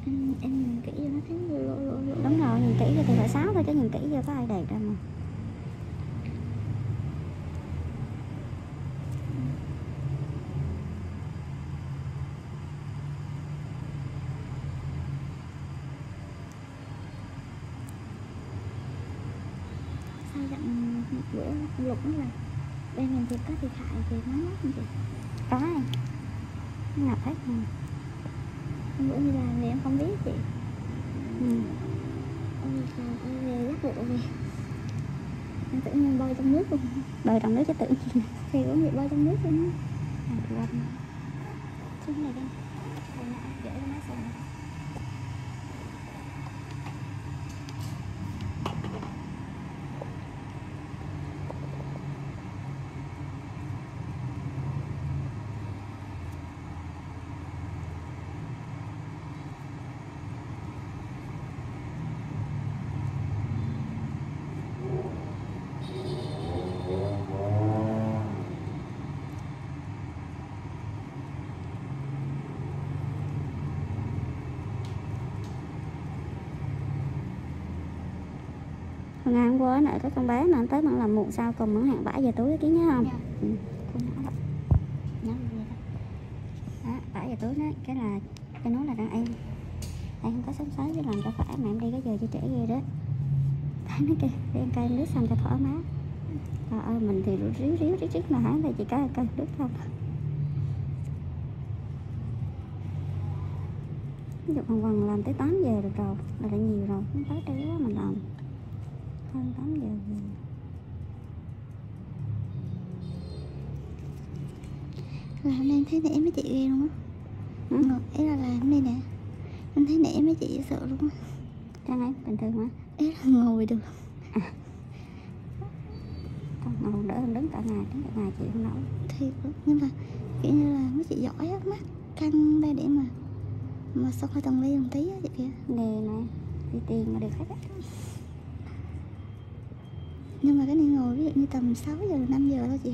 Em nhìn kỹ vô nó thấy lộ. Đúng rồi, nhìn kỹ thì phải 6 thôi chứ nhìn kỹ vô có ai đẹp đâu mà. Sao dặn bữa lục nó là bên mình thì có thiệt hại thì nó mất không chị? Có, nó ngập hết rồi. Bữa đi làm thì em không biết chị. Ừ. Ôi về dắt bộ về. Em tự nhiên bơi trong nước luôn. Bơi trong nước chứ tự nhiên. Thì cũng bị bơi trong nước luôn á. Xuống này đi. Dễ cho nó xuống. Hôm nay hôm qua nãy có con bé mà anh tới vẫn làm muộn sau cùng vẫn hẹn 7 giờ tối ký nhớ không? Dạ. Ừ. Nhớ gì đó. Đó, 7 giờ tối đó, cái là cái nó là đang em không có sáng sớm chứ làm cho khỏe mà em đi cái giờ cho trễ ghê đó. Thấy nó kìa, đi ăn cay nước xong cho thoải mái. Trời ơi mình thì ríu mà hả thì chỉ có cay nước thôi. Ví dụ còn làm tới 8 giờ được rồi là đã nhiều rồi, không tới đây quá mình làm hơn 8 giờ gì. Là hôm nay em thấy nể mấy chị ghê luôn á. Ý là hôm nay nè em thấy nể mấy chị sợ luôn á. Trang ấy bình thường hả? Ý là ngồi được. Ngồi đỡ hơn đứng cả ngày chịu không nổi. Thiệt đó. Nhưng mà kiểu như là mấy chị giỏi á, mắt căng đây để mà sao khỏi tầng ly một tí á chị kìa. Nghề này đi tiền mà được hết á. Nhưng mà cái này ngồi ví dụ như tầm 6 giờ 5 giờ thôi chị.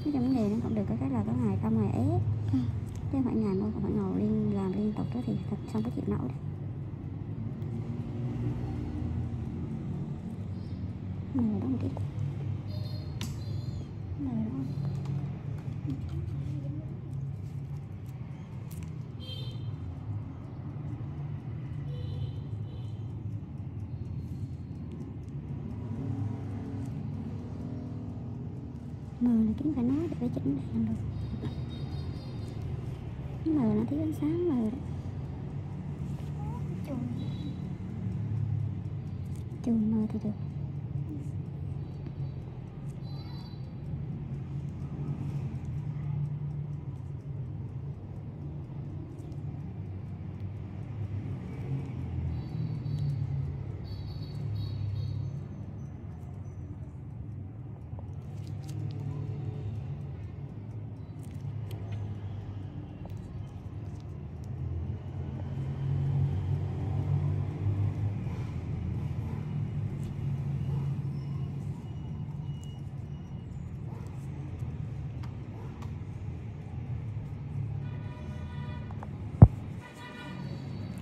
Cái trong nghề nó không được cái là có ngày công ngày ế. Chứ không phải ngày đâu, phải ngồi làm liên tục đó thì thật xong có chịu nổi đấy. Ngồi đó một tí. Ngồi đó. Mờ là kiếm phải nói để phải chỉnh đèn được. Mờ nó thiếu ánh sáng mờ đấy. Chùi mờ thì được.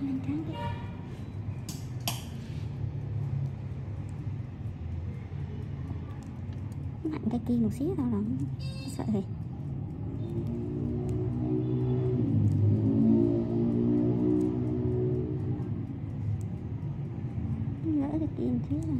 Lên trắng đi. Mạnh cái kia một xíu thôi là sợ gì. Lỡ cái kia một xíu là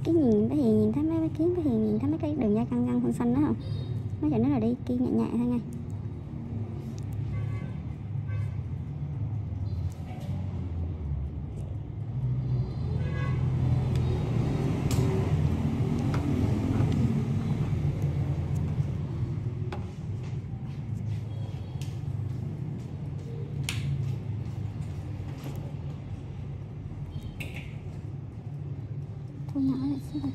cái nhìn cái nhìn thấy mấy kiến, cái nhìn thấy mấy cái đường da căng căng xanh xanh đó không, mấy chuyện đó là đi kia nhẹ nhẹ thôi nha. Thu nhỏ lại xíu thôi.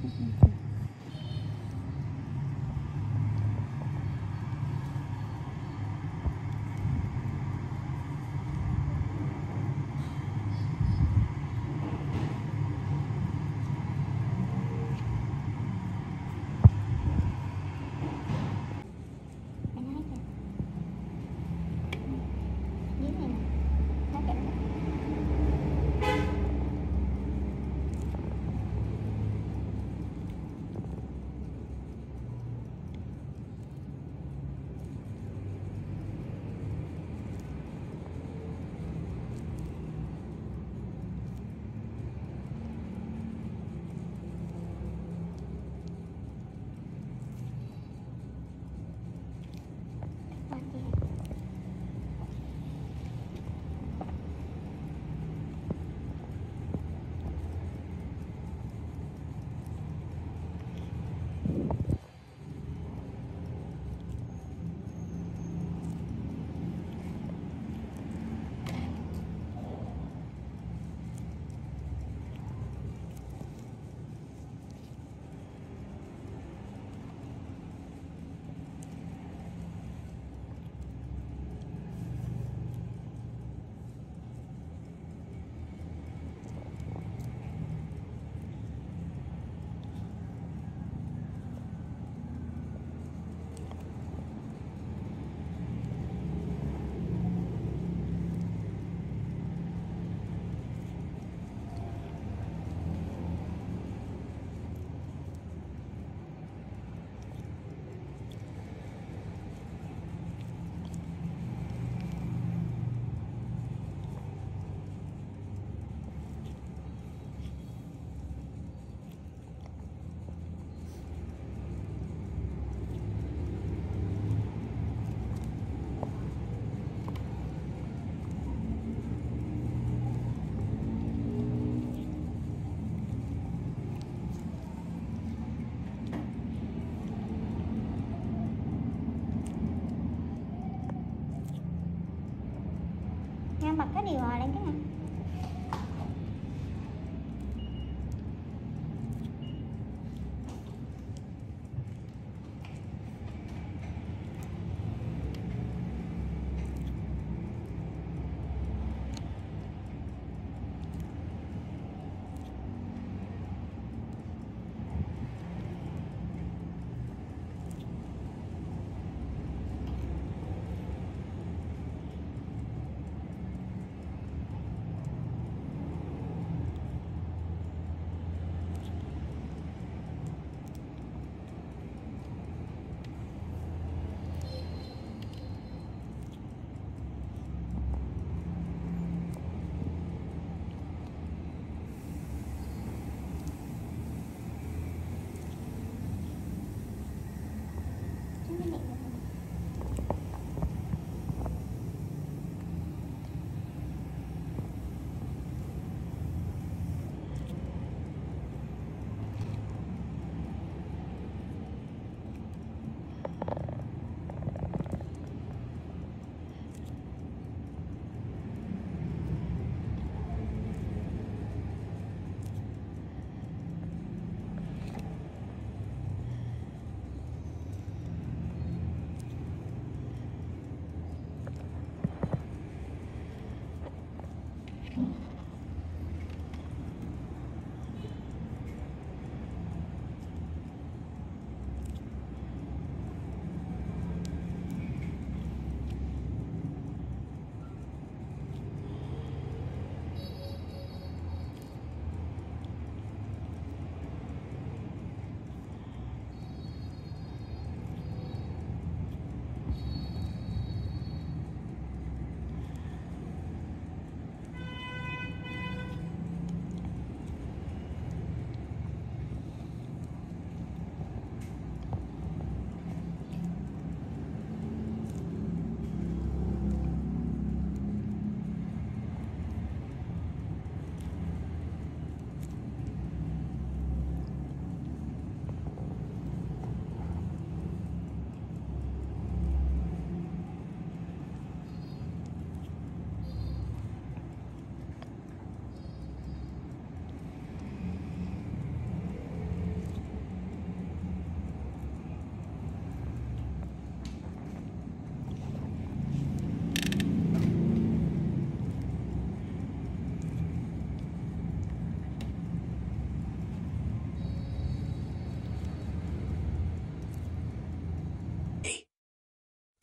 Ngang bật cái điều hòa lên cái này.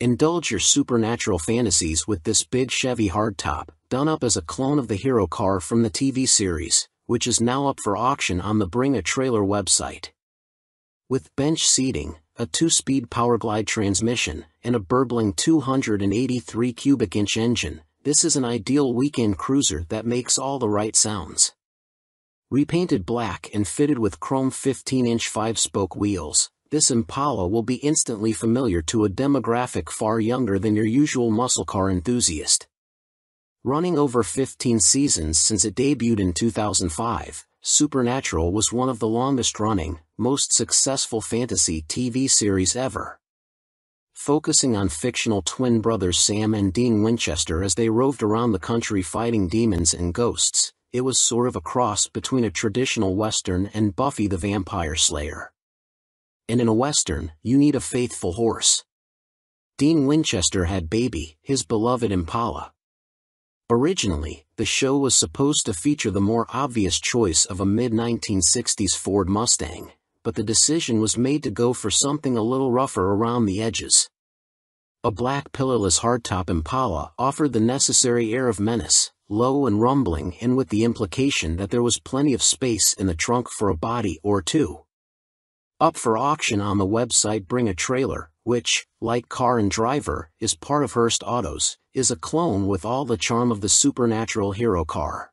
Indulge your supernatural fantasies with this big Chevy hardtop, done up as a clone of the hero car from the TV series, which is now up for auction on the Bring a Trailer website. With bench seating, a 2-speed Powerglide transmission, and a burbling 283 cubic inch engine, this is an ideal weekend cruiser that makes all the right sounds. Repainted black and fitted with chrome 15-inch 5-spoke wheels, this Impala will be instantly familiar to a demographic far younger than your usual muscle car enthusiast. Running over 15 seasons since it debuted in 2005, Supernatural was one of the longest-running, most successful fantasy TV series ever. Focusing on fictional twin brothers Sam and Dean Winchester as they roved around the country fighting demons and ghosts, it was sort of a cross between a traditional Western and Buffy the Vampire Slayer. And in a Western, you need a faithful horse. Dean Winchester had Baby, his beloved Impala. Originally, the show was supposed to feature the more obvious choice of a mid-1960s Ford Mustang, but the decision was made to go for something a little rougher around the edges. A black pillarless hardtop Impala offered the necessary air of menace, low and rumbling, and with the implication that there was plenty of space in the trunk for a body or two. Up for auction on the website Bring a Trailer, which, like Car and Driver, is part of Hearst Autos, is a clone with all the charm of the supernatural hero car.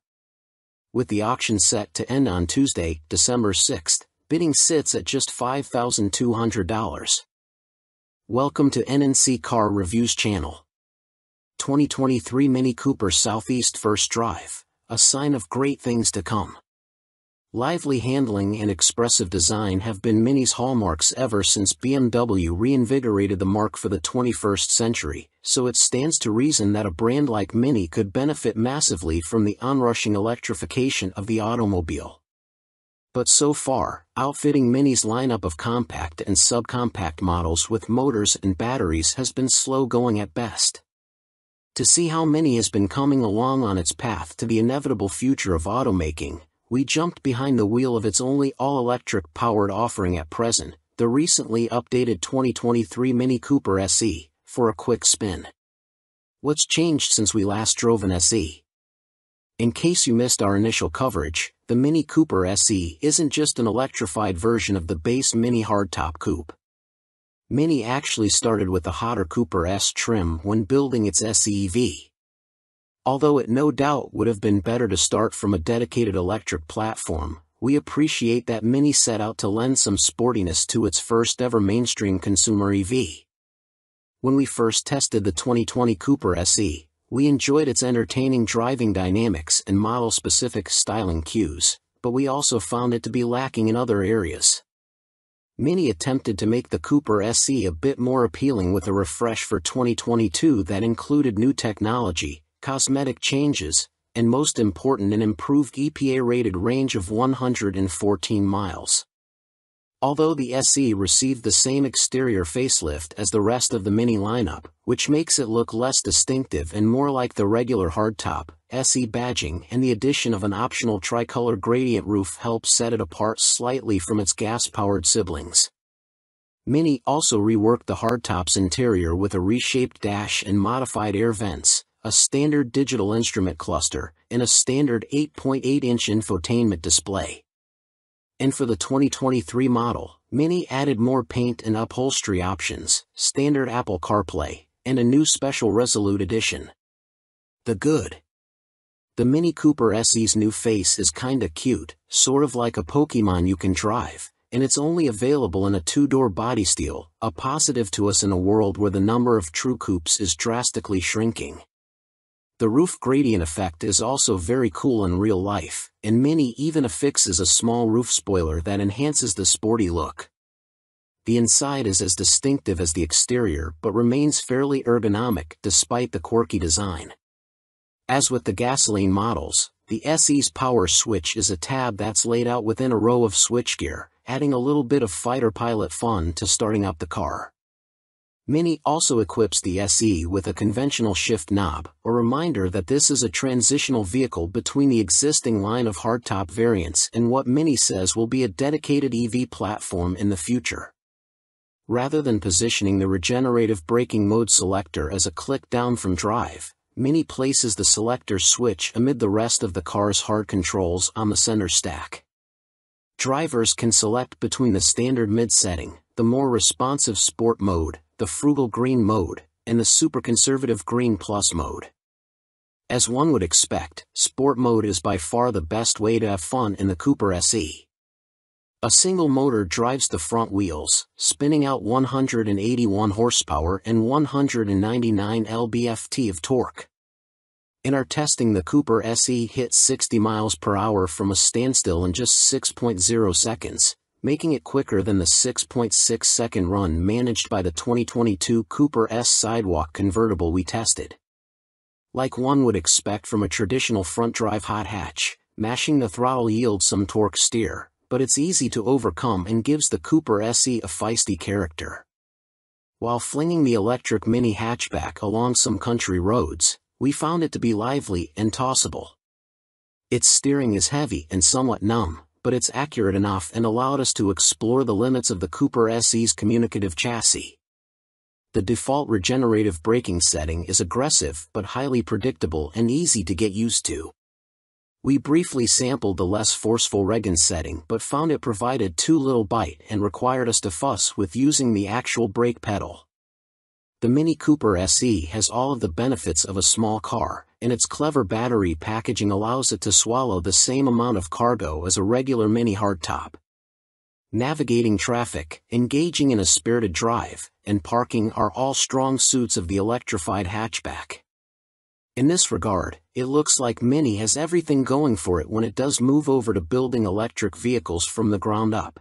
With the auction set to end on Tuesday, December 6th, bidding sits at just $5,200. Welcome to NNC Car Reviews channel. 2023 Mini Cooper Southeast First Drive, a sign of great things to come. Lively handling and expressive design have been Mini's hallmarks ever since BMW reinvigorated the marque for the 21st century, so it stands to reason that a brand like Mini could benefit massively from the onrushing electrification of the automobile. But so far, outfitting Mini's lineup of compact and subcompact models with motors and batteries has been slow going at best. To see how Mini has been coming along on its path to the inevitable future of automaking, we jumped behind the wheel of its only all-electric powered offering at present, the recently updated 2023 Mini Cooper SE, for a quick spin. What's changed since we last drove an SE? In case you missed our initial coverage, the Mini Cooper SE isn't just an electrified version of the base Mini hardtop coupe. Mini actually started with the hotter Cooper S trim when building its SE-EV. Although it no doubt would have been better to start from a dedicated electric platform, we appreciate that Mini set out to lend some sportiness to its first ever mainstream consumer EV. When we first tested the 2020 Cooper SE, we enjoyed its entertaining driving dynamics and model-specific styling cues, but we also found it to be lacking in other areas. Mini attempted to make the Cooper SE a bit more appealing with a refresh for 2022 that included new technology, cosmetic changes, and most important, an improved EPA-rated range of 114 miles. Although the SE received the same exterior facelift as the rest of the Mini lineup, which makes it look less distinctive and more like the regular hardtop, SE badging and the addition of an optional tricolor gradient roof helps set it apart slightly from its gas-powered siblings. Mini also reworked the hardtop's interior with a reshaped dash and modified air vents, a standard digital instrument cluster, and a standard 8.8-inch infotainment display. And for the 2023 model, Mini added more paint and upholstery options, standard Apple CarPlay, and a new special Resolute edition. The good. The Mini Cooper SE's new face is kinda cute, sort of like a Pokemon you can drive, and it's only available in a 2-door body style, a positive to us in a world where the number of true coupes is drastically shrinking. The roof gradient effect is also very cool in real life, and Mini even affixes a small roof spoiler that enhances the sporty look. The inside is as distinctive as the exterior but remains fairly ergonomic despite the quirky design. As with the gasoline models, the SE's power switch is a tab that's laid out within a row of switchgear, adding a little bit of fighter pilot fun to starting up the car. Mini also equips the SE with a conventional shift knob, a reminder that this is a transitional vehicle between the existing line of hardtop variants and what Mini says will be a dedicated EV platform in the future. Rather than positioning the regenerative braking mode selector as a click down from drive, Mini places the selector switch amid the rest of the car's hard controls on the center stack. Drivers can select between the standard mid setting, the more responsive sport mode, the frugal green mode, and the super conservative green plus mode. As one would expect, sport mode is by far the best way to have fun in the Cooper SE. A single motor drives the front wheels, spinning out 181 horsepower and 199 lb-ft of torque. In our testing, the Cooper SE hit 60 miles per hour from a standstill in just 6.0 seconds, making it quicker than the 6.6-second run managed by the 2022 Cooper S Sidewalk convertible we tested. Like one would expect from a traditional front-drive hot hatch, mashing the throttle yields some torque steer, but it's easy to overcome and gives the Cooper SE a feisty character. While flinging the electric mini hatchback along some country roads, we found it to be lively and tossable. Its steering is heavy and somewhat numb, but it's accurate enough and allowed us to explore the limits of the Cooper SE's communicative chassis. The default regenerative braking setting is aggressive but highly predictable and easy to get used to. We briefly sampled the less forceful Regen setting but found it provided too little bite and required us to fuss with using the actual brake pedal. The Mini Cooper SE has all of the benefits of a small car, and its clever battery packaging allows it to swallow the same amount of cargo as a regular mini hardtop. Navigating traffic, engaging in a spirited drive, and parking are all strong suits of the electrified hatchback. In this regard, it looks like Mini has everything going for it when it does move over to building electric vehicles from the ground up.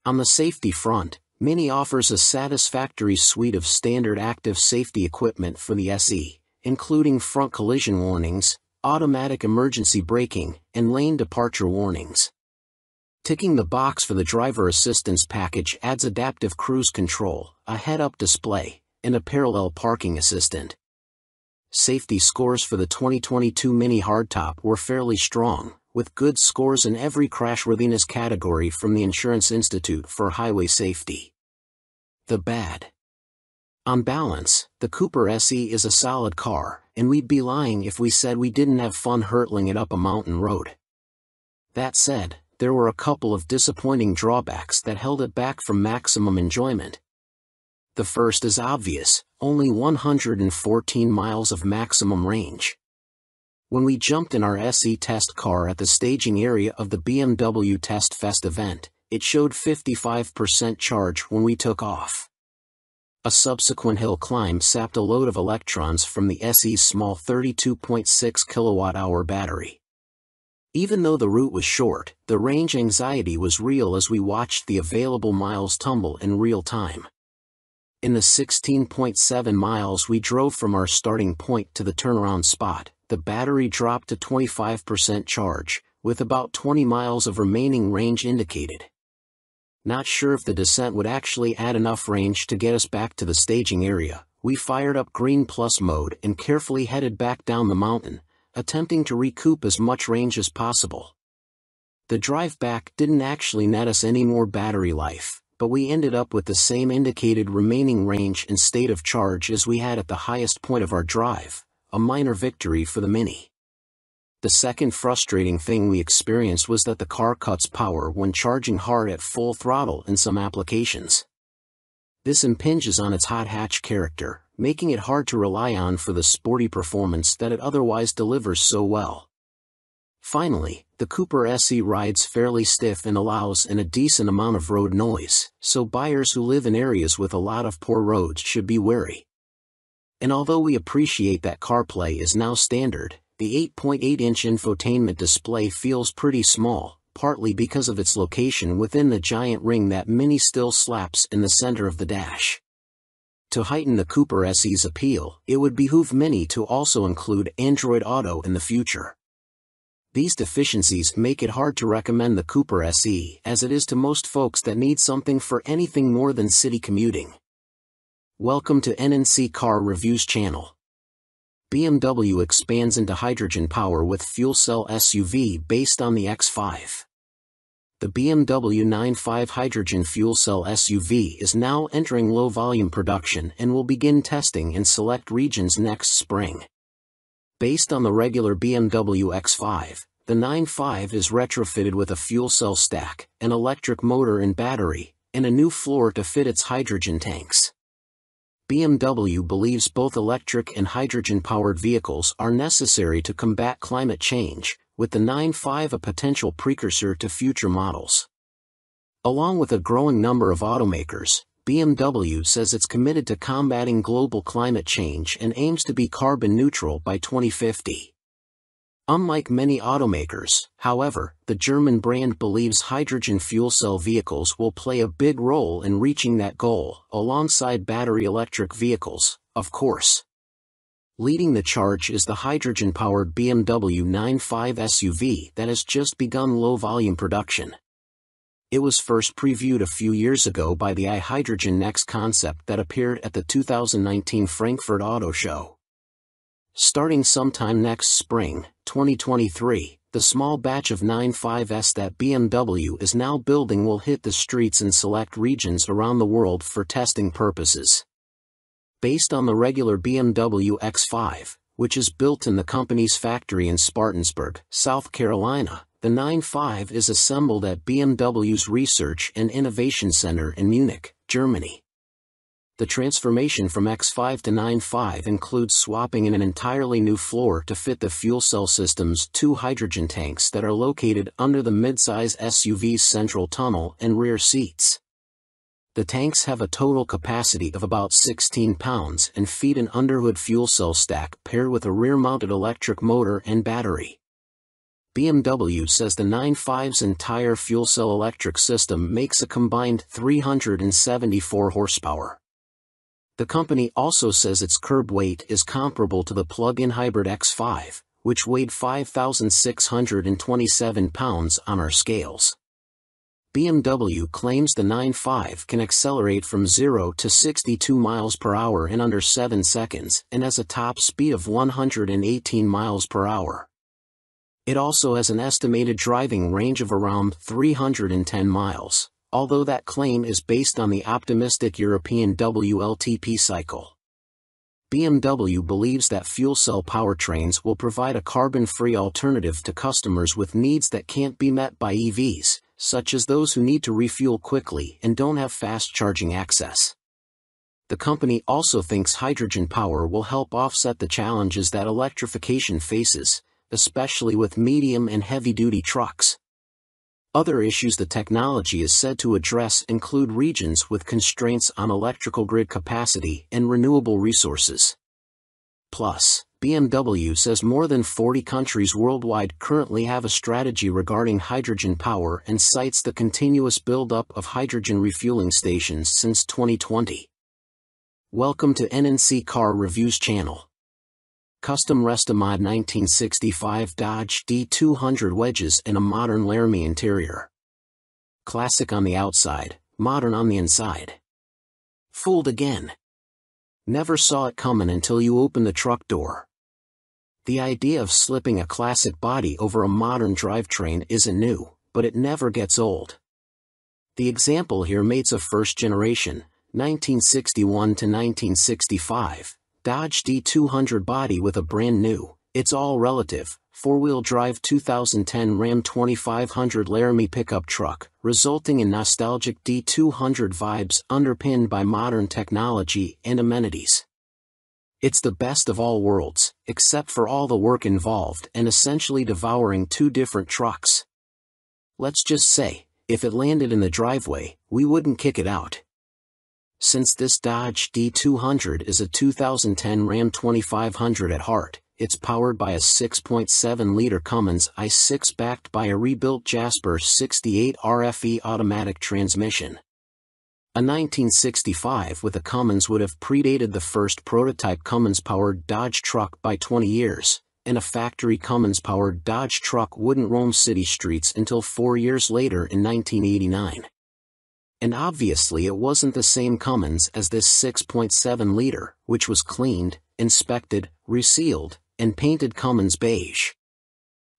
On the safety front, Mini offers a satisfactory suite of standard active safety equipment for the SE, including front collision warnings, automatic emergency braking, and lane departure warnings. Ticking the box for the driver assistance package adds adaptive cruise control, a head-up display, and a parallel parking assistant. Safety scores for the 2022 Mini Hardtop were fairly strong, with good scores in every crashworthiness category from the Insurance Institute for Highway Safety. The bad. On balance, the Cooper SE is a solid car, and we'd be lying if we said we didn't have fun hurtling it up a mountain road. That said, there were a couple of disappointing drawbacks that held it back from maximum enjoyment. The first is obvious, only 114 miles of maximum range. When we jumped in our SE test car at the staging area of the BMW Test Fest event, it showed 55% charge when we took off. A subsequent hill climb sapped a load of electrons from the SE's small 32.6 kWh battery. Even though the route was short, the range anxiety was real as we watched the available miles tumble in real time. In the 16.7 miles we drove from our starting point to the turnaround spot, the battery dropped to 25% charge, with about 20 miles of remaining range indicated. Not sure if the descent would actually add enough range to get us back to the staging area, we fired up Green Plus mode and carefully headed back down the mountain, attempting to recoup as much range as possible. The drive back didn't actually net us any more battery life, but we ended up with the same indicated remaining range and state of charge as we had at the highest point of our drive, a minor victory for the Mini. The second frustrating thing we experienced was that the car cuts power when charging hard at full throttle in some applications. This impinges on its hot hatch character, making it hard to rely on for the sporty performance that it otherwise delivers so well. Finally, the Cooper SE rides fairly stiff and allows a decent amount of road noise, so buyers who live in areas with a lot of poor roads should be wary. And although we appreciate that CarPlay is now standard, the 8.8-inch infotainment display feels pretty small, partly because of its location within the giant ring that Mini still slaps in the center of the dash. To heighten the Cooper SE's appeal, it would behoove Mini to also include Android Auto in the future. These deficiencies make it hard to recommend the Cooper SE as it is to most folks that need something for anything more than city commuting. Welcome to NNC Car Reviews channel. BMW expands into hydrogen power with fuel cell SUV based on the X5. the BMW 9/5 hydrogen fuel cell SUV is now entering low-volume production and will begin testing in select regions next spring. Based on the regular BMW X5, the 9/5 is retrofitted with a fuel cell stack, an electric motor and battery, and a new floor to fit its hydrogen tanks. BMW believes both electric and hydrogen-powered vehicles are necessary to combat climate change, with the 9/5 a potential precursor to future models. Along with a growing number of automakers, BMW says it's committed to combating global climate change and aims to be carbon neutral by 2050. Unlike many automakers, however, the German brand believes hydrogen fuel cell vehicles will play a big role in reaching that goal, alongside battery electric vehicles, of course. Leading the charge is the hydrogen-powered BMW 9/5 SUV that has just begun low-volume production. It was first previewed a few years ago by the iHydrogen Next concept that appeared at the 2019 Frankfurt Auto Show. Starting sometime next spring, 2023, the small batch of 9/5s that BMW is now building will hit the streets in select regions around the world for testing purposes. Based on the regular BMW X5, which is built in the company's factory in Spartanburg, South Carolina, the 9/5 is assembled at BMW's Research and Innovation Center in Munich, Germany. The transformation from X5 to 9/5 includes swapping in an entirely new floor to fit the fuel cell system's two hydrogen tanks that are located under the midsize SUV's central tunnel and rear seats. The tanks have a total capacity of about 16 pounds and feed an underhood fuel cell stack paired with a rear-mounted electric motor and battery. BMW says the 9/5's entire fuel cell electric system makes a combined 374 horsepower. The company also says its curb weight is comparable to the plug-in hybrid X5, which weighed 5,627 pounds on our scales. BMW claims the 9/5 can accelerate from 0 to 62 miles per hour in under 7 seconds and has a top speed of 118 miles per hour. It also has an estimated driving range of around 310 miles. Although that claim is based on the optimistic European WLTP cycle. BMW believes that fuel cell powertrains will provide a carbon-free alternative to customers with needs that can't be met by EVs, such as those who need to refuel quickly and don't have fast charging access. The company also thinks hydrogen power will help offset the challenges that electrification faces, especially with medium and heavy-duty trucks. Other issues the technology is said to address include regions with constraints on electrical grid capacity and renewable resources. Plus, BMW says more than 40 countries worldwide currently have a strategy regarding hydrogen power and cites the continuous build-up of hydrogen refueling stations since 2020. Welcome to NNC Car Reviews channel. Custom Restomod 1965 Dodge D200 wedges in a modern Laramie interior. Classic on the outside, modern on the inside. Fooled again. Never saw it coming until you open the truck door. The idea of slipping a classic body over a modern drivetrain isn't new, but it never gets old. The example here mates a first generation, 1961 to 1965. Dodge D200 body with a brand new, it's all relative, four-wheel drive 2010 Ram 2500 Laramie pickup truck, resulting in nostalgic D200 vibes underpinned by modern technology and amenities. It's the best of all worlds, except for all the work involved and essentially devouring two different trucks. Let's just say, if it landed in the driveway, we wouldn't kick it out. Since this Dodge D200 is a 2010 Ram 2500 at heart, it's powered by a 6.7-liter Cummins i6 backed by a rebuilt Jasper 68 RFE automatic transmission. A 1965 with a Cummins would have predated the first prototype Cummins-powered Dodge truck by 20 years, and a factory Cummins-powered Dodge truck wouldn't roam city streets until 4 years later in 1989. And obviously it wasn't the same Cummins as this 6.7-liter, which was cleaned, inspected, resealed, and painted Cummins beige.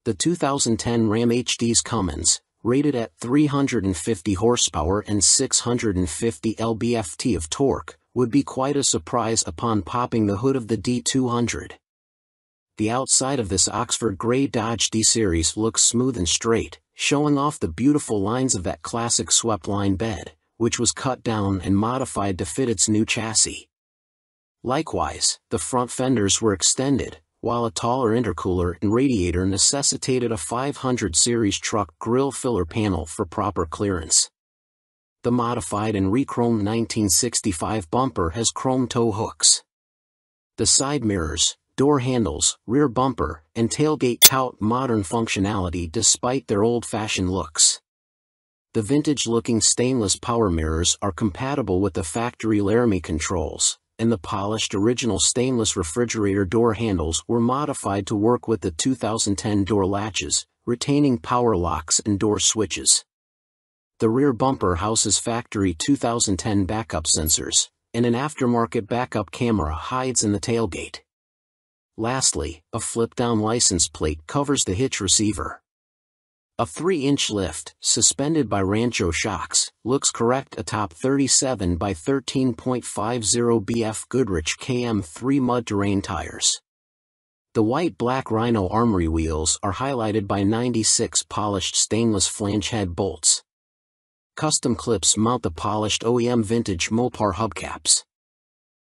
The 2010 Ram HD's Cummins, rated at 350 horsepower and 650 lb-ft of torque, would be quite a surprise upon popping the hood of the D200. The outside of this Oxford Grey Dodge D-Series looks smooth and straight, showing off the beautiful lines of that classic swept-line bed, which was cut down and modified to fit its new chassis. Likewise, the front fenders were extended, while a taller intercooler and radiator necessitated a 500 series truck grille filler panel for proper clearance. The modified and re-chromed 1965 bumper has chrome tow hooks. The side mirrors, door handles, rear bumper, and tailgate tout modern functionality despite their old-fashioned looks. The vintage-looking stainless power mirrors are compatible with the factory Laramie controls, and the polished original stainless refrigerator door handles were modified to work with the 2010 door latches, retaining power locks and door switches. The rear bumper houses factory 2010 backup sensors, and an aftermarket backup camera hides in the tailgate. Lastly, a flip-down license plate covers the hitch receiver. A 3-inch lift, suspended by Rancho shocks, looks correct atop 37 by 13.50 BF Goodrich KM3 mud-terrain tires. The white-black Rhino Armory wheels are highlighted by 96 polished stainless flange head bolts. Custom clips mount the polished OEM vintage Mopar hubcaps.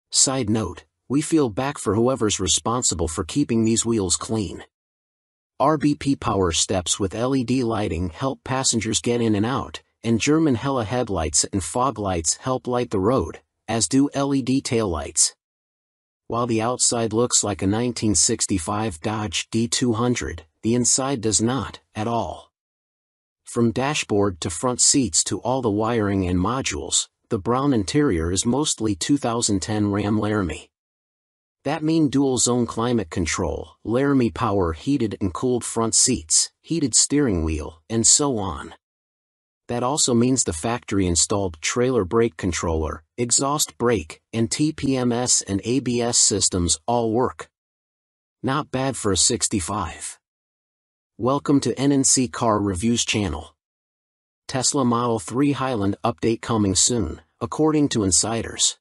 Side note, we feel back for whoever's responsible for keeping these wheels clean. RBP power steps with LED lighting help passengers get in and out, and German Hella headlights and fog lights help light the road, as do LED taillights. While the outside looks like a 1965 Dodge D200, the inside does not, at all. From dashboard to front seats to all the wiring and modules, the brown interior is mostly 2010 Ram Laramie. That means dual-zone climate control, Laramie power heated and cooled front seats, heated steering wheel, and so on. That also means the factory-installed trailer brake controller, exhaust brake, and TPMS and ABS systems all work. Not bad for a 65. Welcome to NNC Car Reviews channel. Tesla Model 3 Highland update coming soon, according to insiders.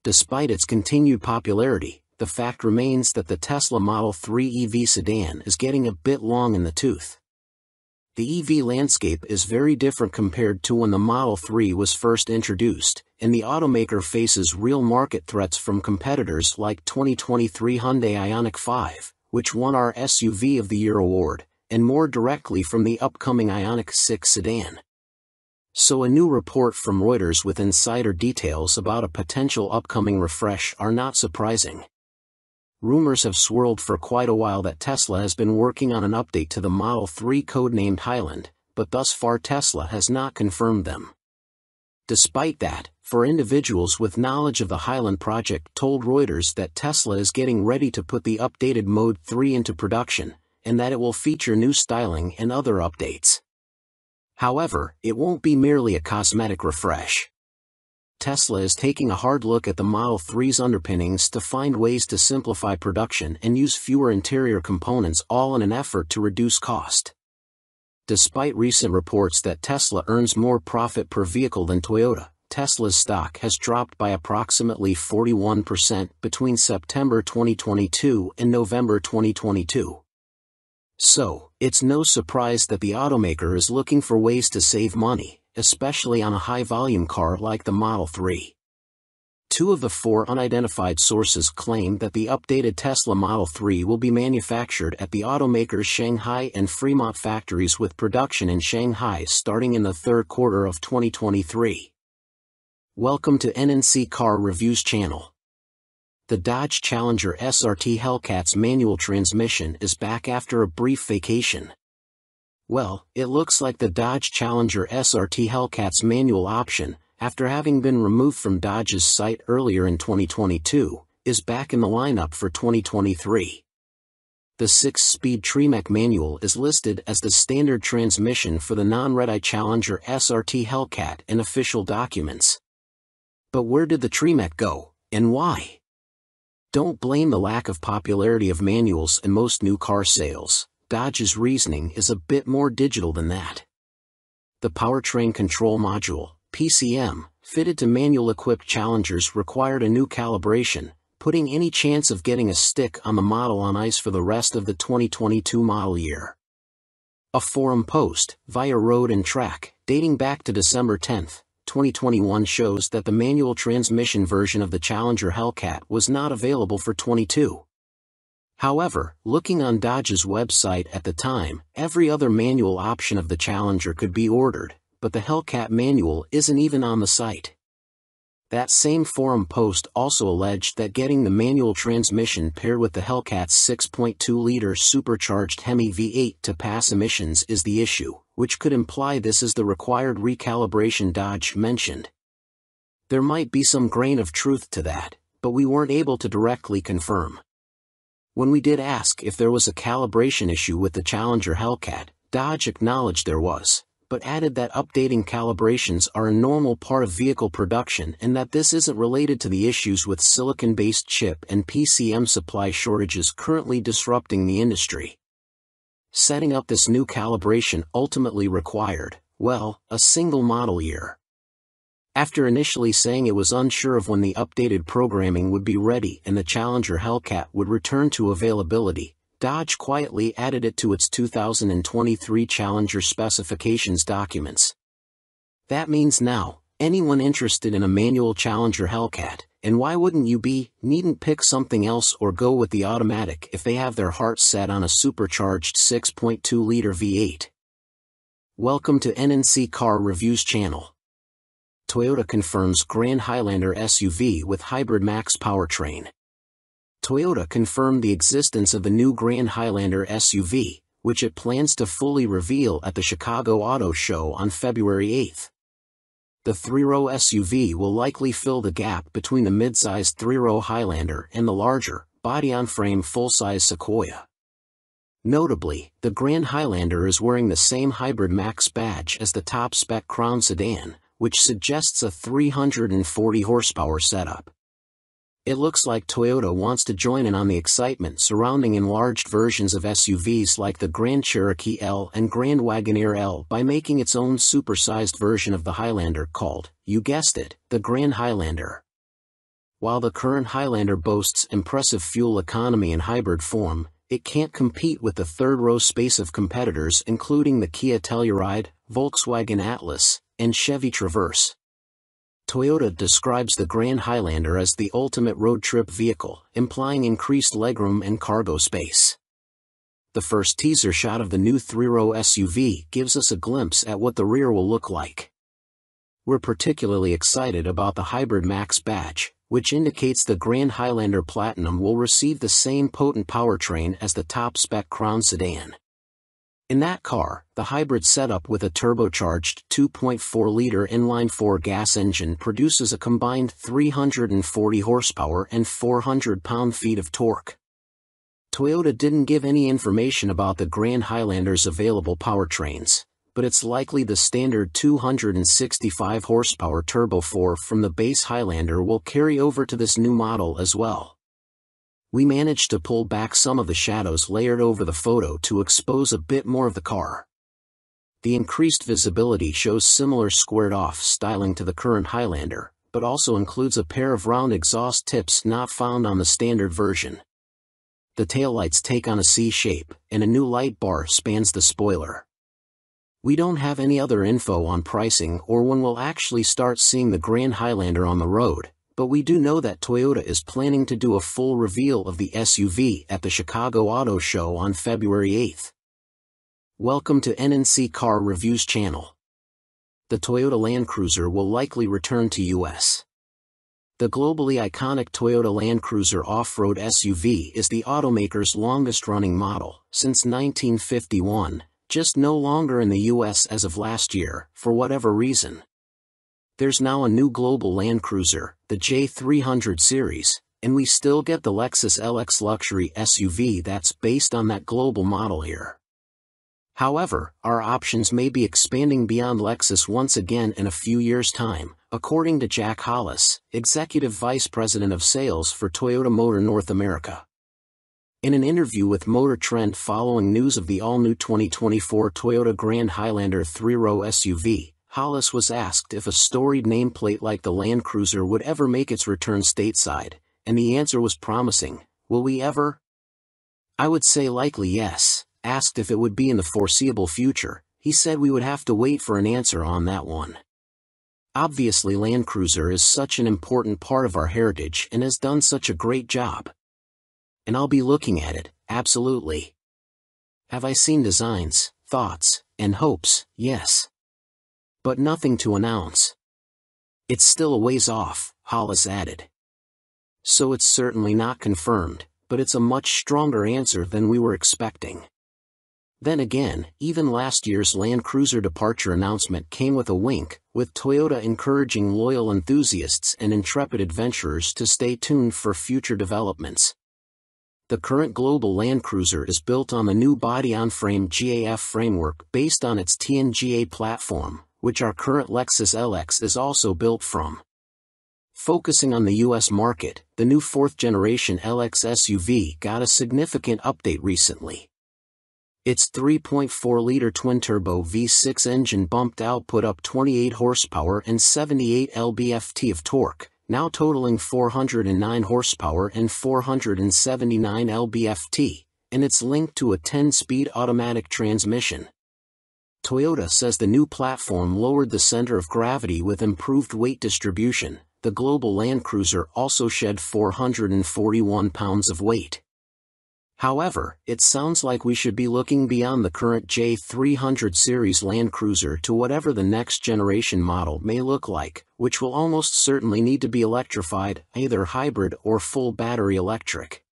Despite its continued popularity, the fact remains that the Tesla Model 3 EV sedan is getting a bit long in the tooth. The EV landscape is very different compared to when the Model 3 was first introduced, and the automaker faces real market threats from competitors like 2023 Hyundai Ioniq 5, which won our SUV of the Year award, and more directly from the upcoming Ioniq 6 sedan. So a new report from Reuters with insider details about a potential upcoming refresh are not surprising. Rumors have swirled for quite a while that Tesla has been working on an update to the Model 3 codenamed Highland, but thus far Tesla has not confirmed them. Despite that, for individuals with knowledge of the Highland project told Reuters that Tesla is getting ready to put the updated Mode 3 into production, and that it will feature new styling and other updates. However, it won't be merely a cosmetic refresh. Tesla is taking a hard look at the Model 3's underpinnings to find ways to simplify production and use fewer interior components, all in an effort to reduce cost. Despite recent reports that Tesla earns more profit per vehicle than Toyota, Tesla's stock has dropped by approximately 41% between September 2022 and November 2022. So, it's no surprise that the automaker is looking for ways to save money, especially on a high-volume car like the Model 3. 2 of the 4 unidentified sources claim that the updated Tesla Model 3 will be manufactured at the automaker's Shanghai and Fremont factories, with production in Shanghai starting in the third quarter of 2023. Welcome to NNC Car Reviews channel. The Dodge Challenger SRT Hellcat's manual transmission is back after a brief vacation. Well, it looks like the Dodge Challenger SRT Hellcat's manual option, after having been removed from Dodge's site earlier in 2022, is back in the lineup for 2023. The 6-speed Tremec manual is listed as the standard transmission for the non-red-eye Challenger SRT Hellcat in official documents. But where did the Tremec go, and why? Don't blame the lack of popularity of manuals in most new car sales. Dodge's reasoning is a bit more digital than that. the Powertrain Control Module, PCM, fitted to manual-equipped Challengers required a new calibration, putting any chance of getting a stick on the model on ice for the rest of the 2022 model year. A forum post, via Road and Track, dating back to December 10, 2021 shows that the manual transmission version of the Challenger Hellcat was not available for 22. However, looking on Dodge's website at the time, every other manual option of the Challenger could be ordered, but the Hellcat manual isn't even on the site. That same forum post also alleged that getting the manual transmission paired with the Hellcat's 6.2-liter supercharged Hemi V8 to pass emissions is the issue, which could imply this is the required recalibration Dodge mentioned. There might be some grain of truth to that, but we weren't able to directly confirm. When we did ask if there was a calibration issue with the Challenger Hellcat, Dodge acknowledged there was, but added that updating calibrations are a normal part of vehicle production and that this isn't related to the issues with silicon-based chip and PCM supply shortages currently disrupting the industry. Setting up this new calibration ultimately required, well, a single model year. After initially saying it was unsure of when the updated programming would be ready and the Challenger Hellcat would return to availability, Dodge quietly added it to its 2023 Challenger specifications documents. That means now, anyone interested in a manual Challenger Hellcat, and why wouldn't you be, needn't pick something else or go with the automatic if they have their hearts set on a supercharged 6.2-liter V8. Welcome to NNC Car Reviews channel. Toyota confirms Grand Highlander SUV with hybrid max powertrain. Toyota confirmed the existence of the new Grand Highlander SUV, which it plans to fully reveal at the Chicago Auto Show on February 8. The three-row SUV will likely fill the gap between the mid-sized three-row Highlander and the larger, body-on-frame full-size Sequoia. Notably, the Grand Highlander is wearing the same Hybrid Max badge as the top-spec Crown sedan, which suggests a 340 horsepower setup. It looks like Toyota wants to join in on the excitement surrounding enlarged versions of SUVs like the Grand Cherokee L and Grand Wagoneer L by making its own supersized version of the Highlander called, you guessed it, the Grand Highlander. While the current Highlander boasts impressive fuel economy in hybrid form, it can't compete with the third-row space of competitors including the Kia Telluride, Volkswagen Atlas, and Chevy Traverse. Toyota describes the Grand Highlander as the ultimate road trip vehicle, implying increased legroom and cargo space. The first teaser shot of the new three-row SUV gives us a glimpse at what the rear will look like. We're particularly excited about the Hybrid Max badge, which indicates the Grand Highlander Platinum will receive the same potent powertrain as the top-spec Crown sedan. In that car, the hybrid setup with a turbocharged 2.4-liter inline-4 gas engine produces a combined 340 horsepower and 400 pound-feet of torque. Toyota didn't give any information about the Grand Highlander's available powertrains, but it's likely the standard 265 horsepower Turbo 4 from the base Highlander will carry over to this new model as well. We managed to pull back some of the shadows layered over the photo to expose a bit more of the car. The increased visibility shows similar squared-off styling to the current Highlander, but also includes a pair of round exhaust tips not found on the standard version. The taillights take on a C shape, and a new light bar spans the spoiler. We don't have any other info on pricing or when we'll actually start seeing the Grand Highlander on the road, but we do know that Toyota is planning to do a full reveal of the SUV at the Chicago Auto Show on February 8. Welcome to NNC Car Reviews channel. The Toyota Land Cruiser will likely return to US. The globally iconic Toyota Land Cruiser off-road SUV is the automaker's longest-running model, since 1951, just no longer in the US as of last year, for whatever reason. There's now a new global Land Cruiser, the J300 series, and we still get the Lexus LX luxury SUV that's based on that global model here. However, our options may be expanding beyond Lexus once again in a few years' time, according to Jack Hollis, Executive Vice President of Sales for Toyota Motor North America. In an interview with Motor Trend following news of the all-new 2024 Toyota Grand Highlander 3-row SUV, Hollis was asked if a storied nameplate like the Land Cruiser would ever make its return stateside, and the answer was promising. Will we ever? I would say likely yes. Asked if it would be in the foreseeable future, he said we would have to wait for an answer on that one. Obviously Land Cruiser is such an important part of our heritage and has done such a great job. And I'll be looking at it, absolutely. Have I seen designs, thoughts, and hopes? Yes. But nothing to announce. It's still a ways off, Hollis added. So it's certainly not confirmed, but it's a much stronger answer than we were expecting. Then again, even last year's Land Cruiser departure announcement came with a wink, with Toyota encouraging loyal enthusiasts and intrepid adventurers to stay tuned for future developments. The current global Land Cruiser is built on the new body-on-frame GAF framework based on its TNGA platform, which our current Lexus LX is also built from. Focusing on the US market, the new 4th-generation LX SUV got a significant update recently. Its 3.4-liter twin-turbo V6 engine bumped output up 28 horsepower and 78 lb-ft of torque, now totaling 409 horsepower and 479 lb-ft, and it's linked to a 10-speed automatic transmission. Toyota says the new platform lowered the center of gravity with improved weight distribution. The global Land Cruiser also shed 441 pounds of weight. However, it sounds like we should be looking beyond the current J300 series Land Cruiser to whatever the next generation model may look like, which will almost certainly need to be electrified, either hybrid or full battery electric.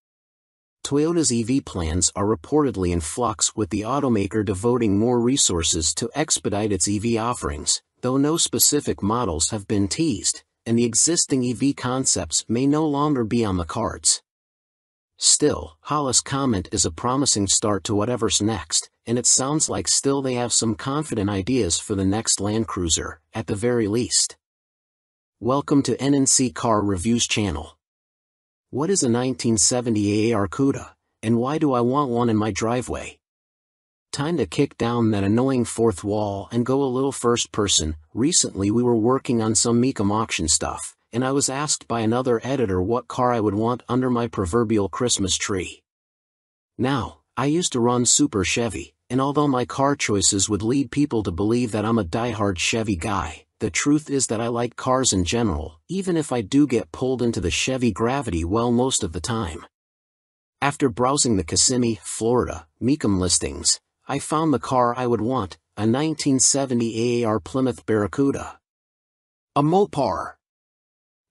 Toyota's EV plans are reportedly in flux, with the automaker devoting more resources to expedite its EV offerings, though no specific models have been teased, and the existing EV concepts may no longer be on the cards. Still, Hollis' comment is a promising start to whatever's next, and it sounds like still they have some confident ideas for the next Land Cruiser, at the very least. Welcome to NNC Car Reviews channel. What is a 1970 AAR CUDA, and why do I want one in my driveway? Time to kick down that annoying fourth wall and go a little first person. Recently we were working on some Mecum auction stuff, and I was asked by another editor what car I would want under my proverbial Christmas tree. Now, I used to run Super Chevy, and although my car choices would lead people to believe that I'm a diehard Chevy guy, the truth is that I like cars in general, even if I do get pulled into the Chevy Gravity well most of the time. After browsing the Kissimmee, Florida, Mecum listings, I found the car I would want, a 1970 AAR Plymouth Barracuda. A Mopar.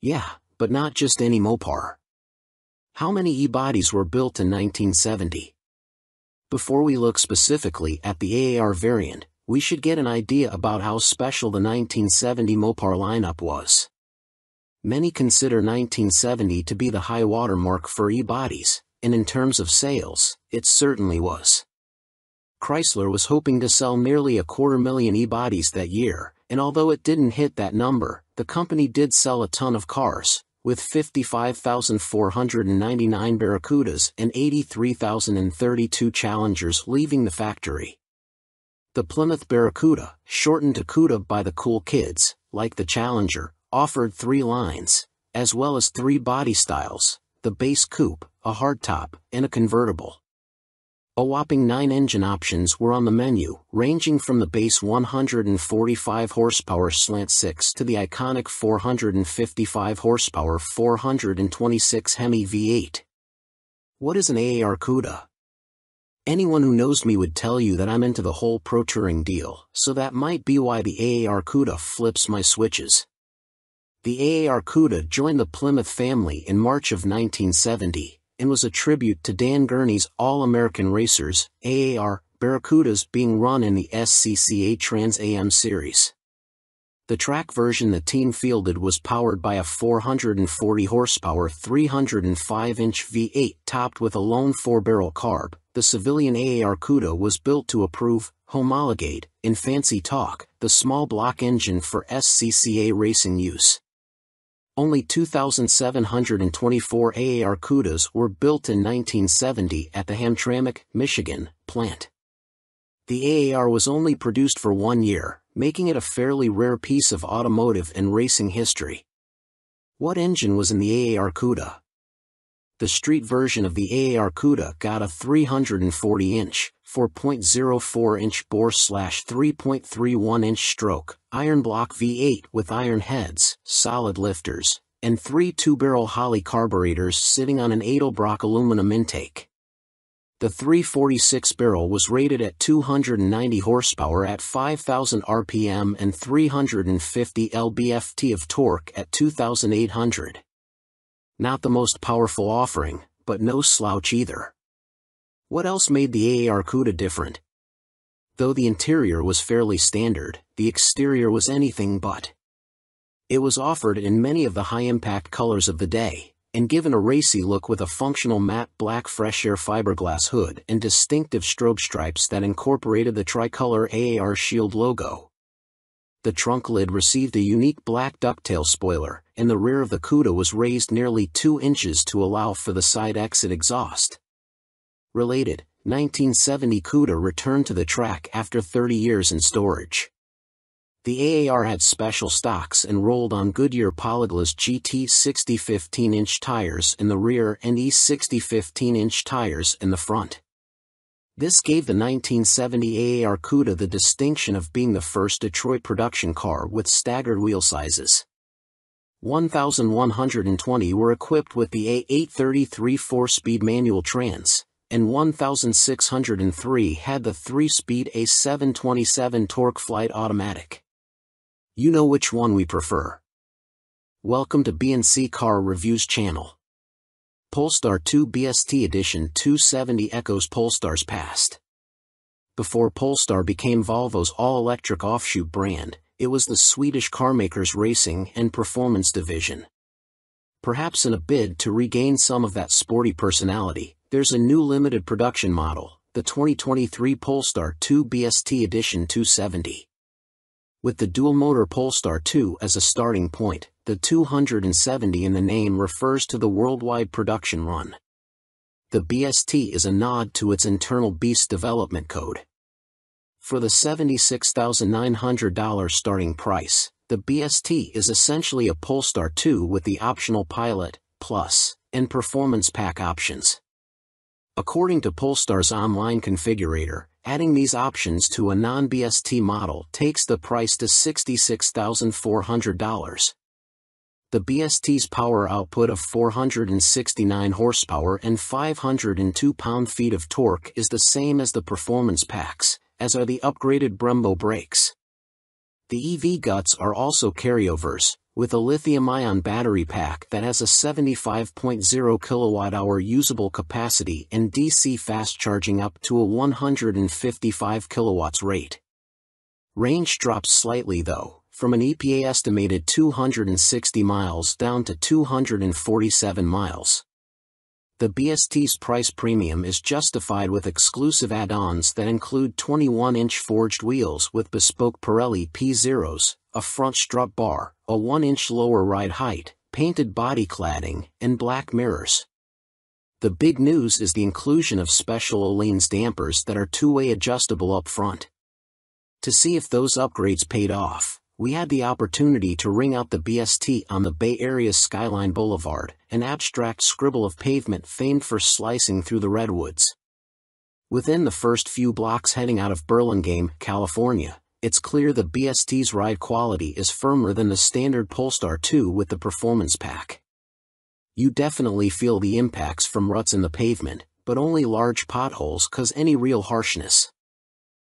Yeah, but not just any Mopar. How many E-bodies were built in 1970? Before we look specifically at the AAR variant, we should get an idea about how special the 1970 Mopar lineup was. Many consider 1970 to be the high water mark for E-bodies, and in terms of sales, it certainly was. Chrysler was hoping to sell nearly 250,000 E-bodies that year, and although it didn't hit that number, the company did sell a ton of cars, with 55,499 Barracudas and 83,032 Challengers leaving the factory. The Plymouth Barracuda, shortened to CUDA by the cool kids, like the Challenger, offered 3 lines, as well as 3 body styles: the base coupe, a hardtop, and a convertible. A whopping 9 engine options were on the menu, ranging from the base 145 horsepower Slant 6 to the iconic 455 horsepower 426 Hemi V8. What is an AAR CUDA? Anyone who knows me would tell you that I'm into the whole pro touring deal, so that might be why the AAR CUDA flips my switches. The AAR CUDA joined the Plymouth family in March of 1970, and was a tribute to Dan Gurney's All-American Racers, AAR, Barracudas being run in the SCCA Trans Am series. The track version the team fielded was powered by a 440 horsepower 305-inch V8 topped with a lone 4-barrel carb. The civilian AAR CUDA was built to approve, homologate, in fancy talk, the small block engine for SCCA racing use. Only 2,724 AAR CUDAs were built in 1970 at the Hamtramck, Michigan, plant. The AAR was only produced for 1 year, making it a fairly rare piece of automotive and racing history. What engine was in the AAR CUDA? The street version of the AAR CUDA got a 340-inch, 4.04-inch bore/3.31-inch stroke, iron block V8 with iron heads, solid lifters, and 3 two-barrel Holley carburetors sitting on an Edelbrock aluminum intake. The 346 barrel was rated at 290 horsepower at 5,000 RPM and 350 lb-ft of torque at 2,800. Not the most powerful offering, but no slouch either. What else made the AAR CUDA different? Though the interior was fairly standard, the exterior was anything but. It was offered in many of the high-impact colors of the day, and given a racy look with a functional matte black fresh air fiberglass hood and distinctive strobe stripes that incorporated the tricolor AAR Shield logo. The trunk lid received a unique black ducktail spoiler, and the rear of the CUDA was raised nearly 2 inches to allow for the side exit exhaust. Related, 1970 CUDA returned to the track after 30 years in storage. The AAR had special stocks and rolled on Goodyear Polyglas GT 60 15-inch tires in the rear and E 60 15-inch tires in the front. This gave the 1970 AAR CUDA the distinction of being the first Detroit production car with staggered wheel sizes. 1,120 were equipped with the A833 4-speed manual trans, and 1,603 had the 3-speed A727 Torque Flight automatic. You know which one we prefer. Welcome to B&C Car Reviews channel. Polestar 2 BST Edition 270 echoes Polestar's past. Before Polestar became Volvo's all-electric offshoot brand, it was the Swedish carmaker's racing and performance division. Perhaps in a bid to regain some of that sporty personality, there's a new limited production model, the 2023 Polestar 2 BST Edition 270. With the dual-motor Polestar 2 as a starting point, the 270 in the name refers to the worldwide production run. The BST is a nod to its internal beast development code. For the $76,900 starting price, the BST is essentially a Polestar 2 with the optional Pilot, Plus, and Performance Pack options. According to Polestar's online configurator, adding these options to a non-BST model takes the price to $66,400. The BST's power output of 469 horsepower and 502 pound-feet of torque is the same as the performance packs, as are the upgraded Brembo brakes. The EV guts are also carryovers, with a lithium-ion battery pack that has a 75.0 kWh usable capacity and DC fast charging up to a 155 kW rate. Range drops slightly though, from an EPA estimated 260 miles down to 247 miles. The BST's price premium is justified with exclusive add-ons that include 21-inch forged wheels with bespoke Pirelli P0s, a front strut bar, a 1-inch lower ride height, painted body cladding, and black mirrors. The big news is the inclusion of special Öhlins dampers that are two-way adjustable up front. To see if those upgrades paid off, we had the opportunity to ring out the BST on the Bay Area's Skyline Boulevard, an abstract scribble of pavement famed for slicing through the redwoods. Within the first few blocks heading out of Burlingame, California, it's clear the BST's ride quality is firmer than the standard Polestar 2 with the performance pack. You definitely feel the impacts from ruts in the pavement, but only large potholes cause any real harshness.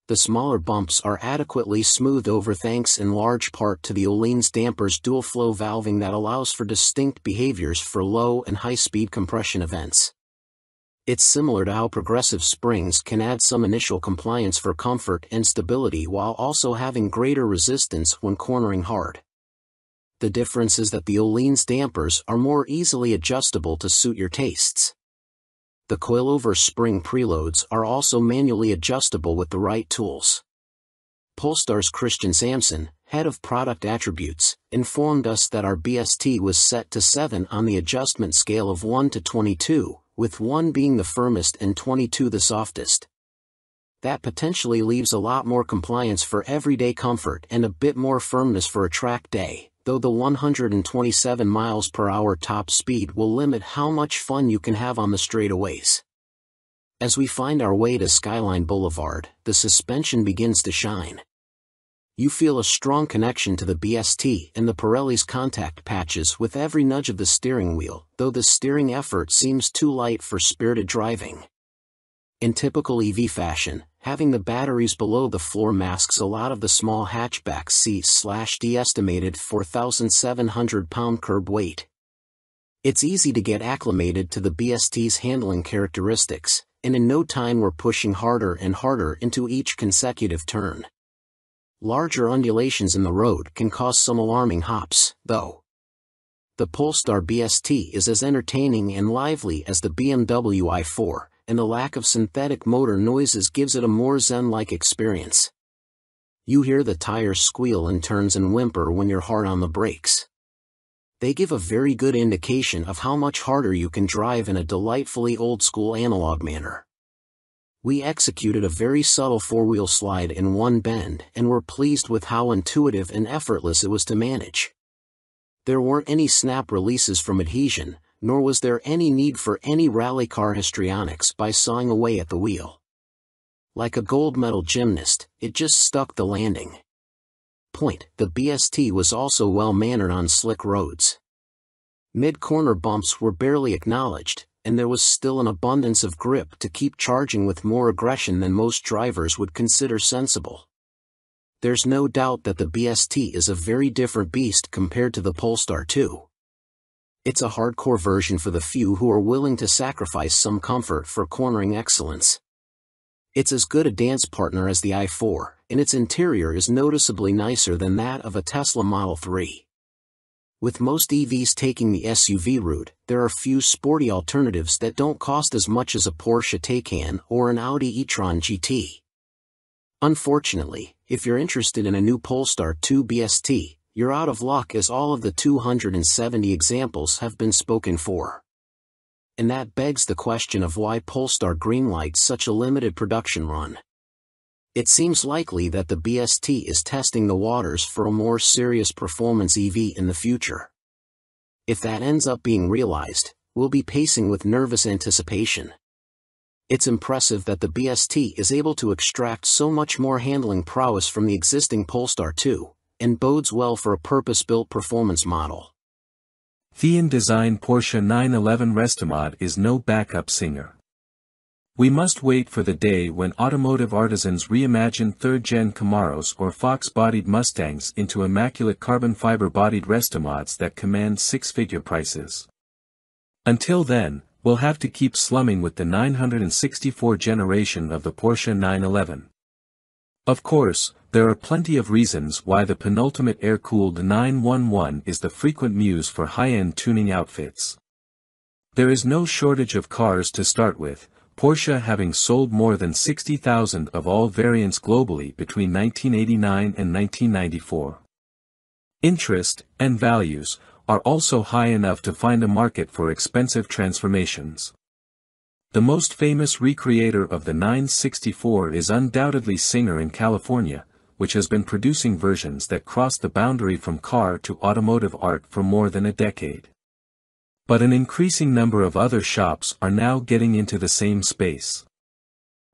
The smaller bumps are adequately smoothed over thanks in large part to the Öhlins damper's dual-flow valving that allows for distinct behaviors for low and high-speed compression events. It's similar to how progressive springs can add some initial compliance for comfort and stability while also having greater resistance when cornering hard. The difference is that the Öhlins dampers are more easily adjustable to suit your tastes. The coilover spring preloads are also manually adjustable with the right tools. Polestar's Christian Sampson, head of product attributes, informed us that our BST was set to 7 on the adjustment scale of 1 to 22, with 1 being the firmest and 22 the softest. That potentially leaves a lot more compliance for everyday comfort and a bit more firmness for a track day, though the 127 miles per hour top speed will limit how much fun you can have on the straightaways. As we find our way to Skyline Boulevard, the suspension begins to shine. You feel a strong connection to the BST and the Pirelli's contact patches with every nudge of the steering wheel, though the steering effort seems too light for spirited driving. In typical EV fashion, having the batteries below the floor masks a lot of the small hatchback C/D estimated 4,700 pound curb weight. It's easy to get acclimated to the BST's handling characteristics, and in no time we're pushing harder and harder into each consecutive turn. Larger undulations in the road can cause some alarming hops, though. The Polestar BST is as entertaining and lively as the BMW i4, and the lack of synthetic motor noises gives it a more zen-like experience. You hear the tires squeal in turns and whimper when you're hard on the brakes. They give a very good indication of how much harder you can drive in a delightfully old-school analog manner. We executed a very subtle four-wheel slide in one bend and were pleased with how intuitive and effortless it was to manage. There weren't any snap releases from adhesion, nor was there any need for any rally car histrionics by sawing away at the wheel. Like a gold medal gymnast, it just stuck the landing. The BST was also well-mannered on slick roads. Mid-corner bumps were barely acknowledged, and there was still an abundance of grip to keep charging with more aggression than most drivers would consider sensible. There's no doubt that the BST is a very different beast compared to the Polestar 2. It's a hardcore version for the few who are willing to sacrifice some comfort for cornering excellence. It's as good a dance partner as the i4, and its interior is noticeably nicer than that of a Tesla Model 3. With most EVs taking the SUV route, there are few sporty alternatives that don't cost as much as a Porsche Taycan or an Audi e-tron GT. Unfortunately, if you're interested in a new Polestar 2 BST, you're out of luck as all of the 270 examples have been spoken for. And that begs the question of why Polestar greenlights such a limited production run. It seems likely that the BST is testing the waters for a more serious performance EV in the future. If that ends up being realized, we'll be pacing with nervous anticipation. It's impressive that the BST is able to extract so much more handling prowess from the existing Polestar 2, and bodes well for a purpose-built performance model. Thean Design Porsche 911 Restomod is no backup singer. We must wait for the day when automotive artisans reimagine third-gen Camaros or Fox-bodied Mustangs into immaculate carbon fiber-bodied Restomods that command six-figure prices. Until then, we'll have to keep slumming with the 964 generation of the Porsche 911. Of course, there are plenty of reasons why the penultimate air-cooled 911 is the frequent muse for high-end tuning outfits. There is no shortage of cars to start with, Porsche having sold more than 60,000 of all variants globally between 1989 and 1994. Interest, and values, are also high enough to find a market for expensive transformations. The most famous recreator of the 964 is undoubtedly Singer in California, which has been producing versions that cross the boundary from car to automotive art for more than a decade. But an increasing number of other shops are now getting into the same space.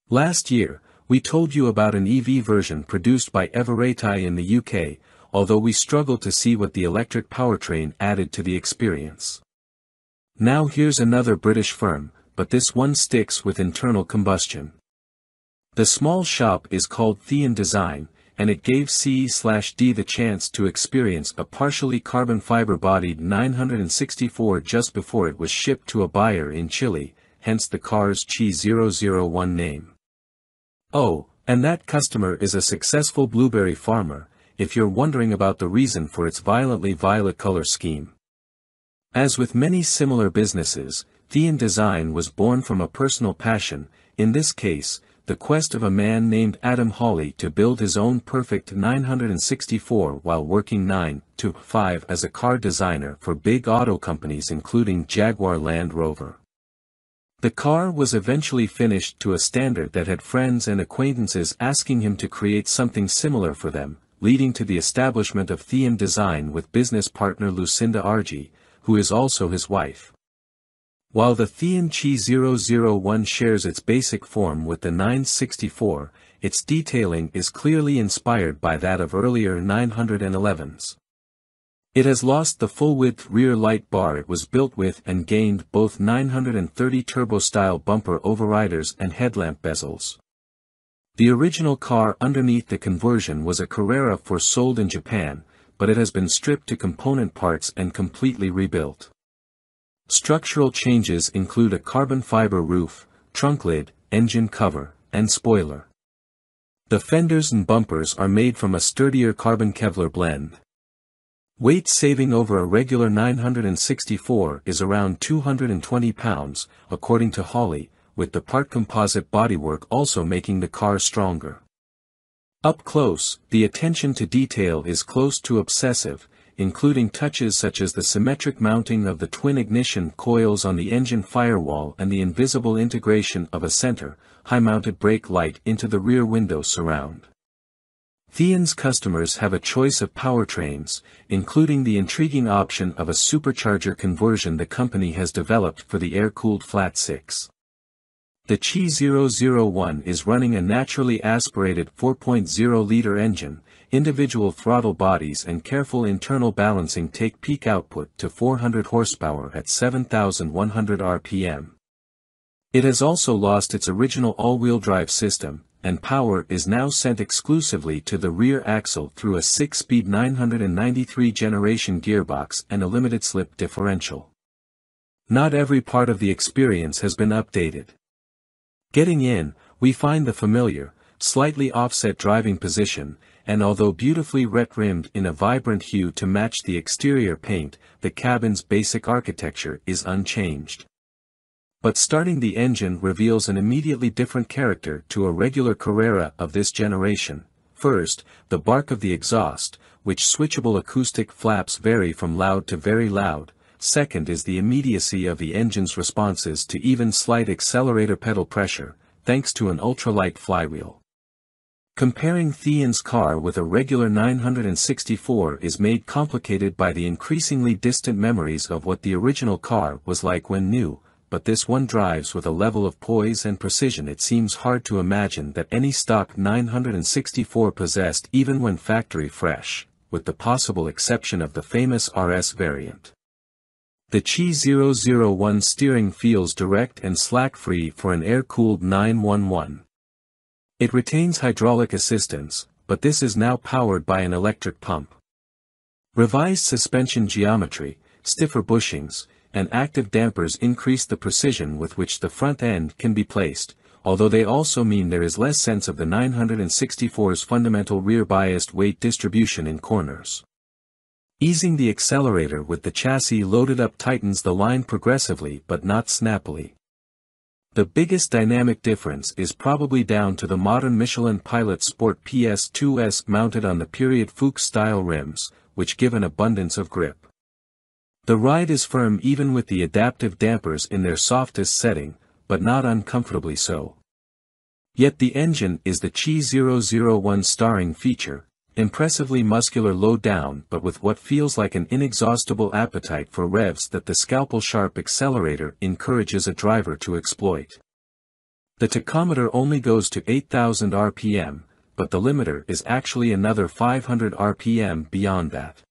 Last year, we told you about an EV version produced by Everetti in the UK, although we struggled to see what the electric powertrain added to the experience. Now here's another British firm, but this one sticks with internal combustion. The small shop is called Thean Design, and it gave C/D the chance to experience a partially carbon fiber-bodied 964 just before it was shipped to a buyer in Chile, hence the car's Chi001 name. Oh, and that customer is a successful blueberry farmer, if you're wondering about the reason for its violently violet color scheme. As with many similar businesses, Thean Design was born from a personal passion, in this case, the quest of a man named Adam Hawley to build his own perfect 964 while working 9 to 5 as a car designer for big auto companies including Jaguar Land Rover. The car was eventually finished to a standard that had friends and acquaintances asking him to create something similar for them, leading to the establishment of Thean Design with business partner Lucinda Argy, who is also his wife. While the Thean Chi 001 shares its basic form with the 964, its detailing is clearly inspired by that of earlier 911s. It has lost the full-width rear light bar it was built with and gained both 930 turbo-style bumper overriders and headlamp bezels. The original car underneath the conversion was a Carrera sold in Japan, but it has been stripped to component parts and completely rebuilt. Structural changes include a carbon fiber roof, trunk lid, engine cover, and spoiler. The fenders and bumpers are made from a sturdier carbon Kevlar blend. Weight saving over a regular 964 is around 220 pounds, according to Hawley, with the part composite bodywork also making the car stronger. Up close, the attention to detail is close to obsessive, including touches such as the symmetric mounting of the twin ignition coils on the engine firewall and the invisible integration of a center, high-mounted brake light into the rear window surround. Thean's customers have a choice of powertrains, including the intriguing option of a supercharger conversion the company has developed for the air-cooled flat 6. The Chi 001 is running a naturally aspirated 4.0-liter engine. Individual throttle bodies and careful internal balancing take peak output to 400 horsepower at 7,100 rpm. It has also lost its original all-wheel drive system, and power is now sent exclusively to the rear axle through a 6-speed 993 generation gearbox and a limited-slip differential. Not every part of the experience has been updated. Getting in, we find the familiar, slightly offset driving position, and although beautifully ret-rimmed in a vibrant hue to match the exterior paint, the cabin's basic architecture is unchanged. But starting the engine reveals an immediately different character to a regular Carrera of this generation. First, the bark of the exhaust, which switchable acoustic flaps vary from loud to very loud. Second is the immediacy of the engine's responses to even slight accelerator pedal pressure, thanks to an ultralight flywheel. Comparing Thean's car with a regular 964 is made complicated by the increasingly distant memories of what the original car was like when new, but this one drives with a level of poise and precision it seems hard to imagine that any stock 964 possessed even when factory fresh, with the possible exception of the famous RS variant. The Chi 001 steering feels direct and slack-free for an air-cooled 911. It retains hydraulic assistance, but this is now powered by an electric pump. Revised suspension geometry, stiffer bushings, and active dampers increase the precision with which the front end can be placed, although they also mean there is less sense of the 964's fundamental rear-biased weight distribution in corners. Easing the accelerator with the chassis loaded up tightens the line progressively but not snappily. The biggest dynamic difference is probably down to the modern Michelin Pilot Sport PS2S mounted on the period Fuchs-style rims, which give an abundance of grip. The ride is firm even with the adaptive dampers in their softest setting, but not uncomfortably so. Yet the engine is the Chi 001 starring feature, impressively muscular low down but with what feels like an inexhaustible appetite for revs that the scalpel-sharp accelerator encourages a driver to exploit. The tachometer only goes to 8,000 rpm, but the limiter is actually another 500 rpm beyond that.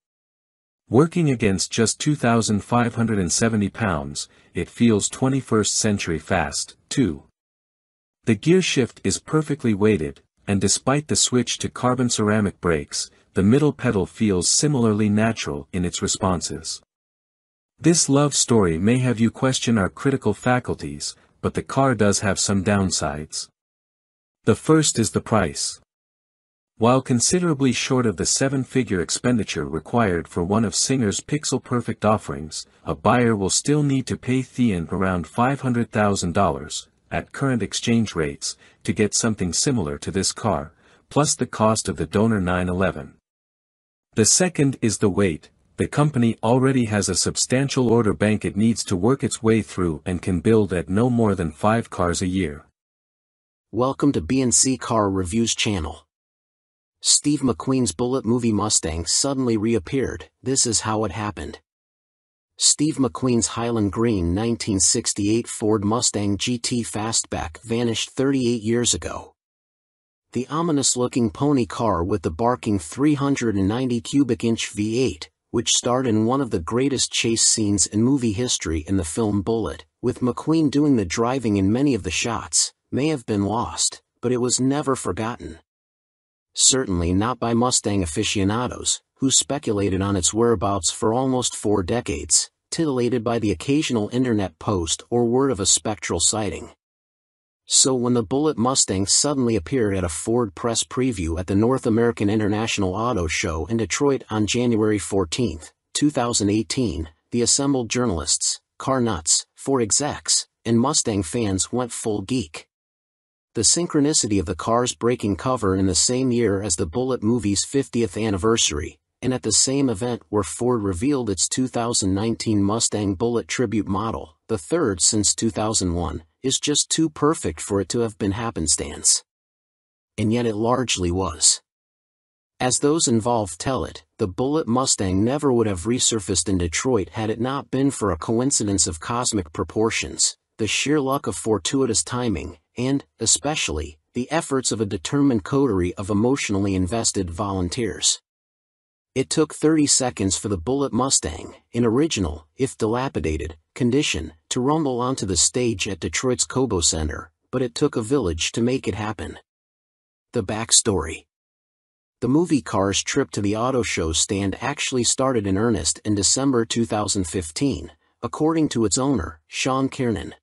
Working against just 2,570 pounds, it feels 21st century fast, too. The gear shift is perfectly weighted, and despite the switch to carbon ceramic brakes, the middle pedal feels similarly natural in its responses. This love story may have you question our critical faculties, but the car does have some downsides. The first is the price. While considerably short of the seven-figure expenditure required for one of Singer's pixel-perfect offerings, a buyer will still need to pay Thean around $500,000, at current exchange rates, to get something similar to this car, plus the cost of the donor 911. The second is the weight. The company already has a substantial order bank it needs to work its way through and can build at no more than 5 cars a year. Welcome to B&C Car Reviews channel. Steve McQueen's Bullitt movie Mustang suddenly reappeared. This is how it happened. Steve McQueen's Highland Green 1968 Ford Mustang GT Fastback vanished 38 years ago. The ominous-looking pony car with the barking 390 cubic inch V8, which starred in one of the greatest chase scenes in movie history in the film Bullitt, with McQueen doing the driving in many of the shots, may have been lost, but it was never forgotten. Certainly not by Mustang aficionados, who speculated on its whereabouts for almost 4 decades, titillated by the occasional internet post or word of a spectral sighting. So when the Bullitt Mustang suddenly appeared at a Ford press preview at the North American International Auto Show in Detroit on January 14, 2018, the assembled journalists, car nuts, Ford execs, and Mustang fans went full geek. The synchronicity of the car's breaking cover in the same year as the Bullitt movie's 50th anniversary, and at the same event where Ford revealed its 2019 Mustang Bullitt tribute model, the third since 2001, is just too perfect for it to have been happenstance. And yet it largely was. As those involved tell it, the Bullitt Mustang never would have resurfaced in Detroit had it not been for a coincidence of cosmic proportions, the sheer luck of fortuitous timing, and, especially, the efforts of a determined coterie of emotionally invested volunteers. It took 30 seconds for the Bullitt Mustang, in original, if dilapidated, condition, to rumble onto the stage at Detroit's Cobo Center, but it took a village to make it happen. The backstory. The movie car's trip to the auto show stand actually started in earnest in December 2015, according to its owner, Sean Kiernan.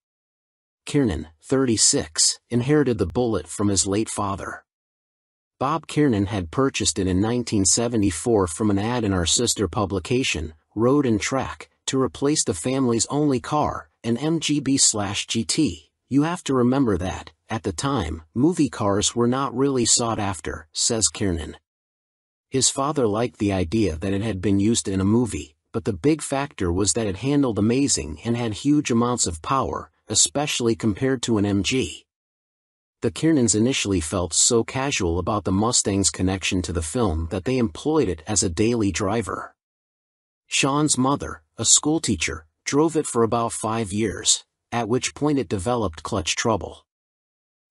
Kiernan, 36, inherited the Bullitt from his late father. Bob Kiernan had purchased it in 1974 from an ad in our sister publication, Road and Track, to replace the family's only car, an MGB/GT. You have to remember that, at the time, movie cars were not really sought after, says Kiernan. His father liked the idea that it had been used in a movie, but the big factor was that it handled amazing and had huge amounts of power, especially compared to an MG. The Kiernans initially felt so casual about the Mustang's connection to the film that they employed it as a daily driver. Sean's mother, a schoolteacher, drove it for about 5 years, at which point it developed clutch trouble.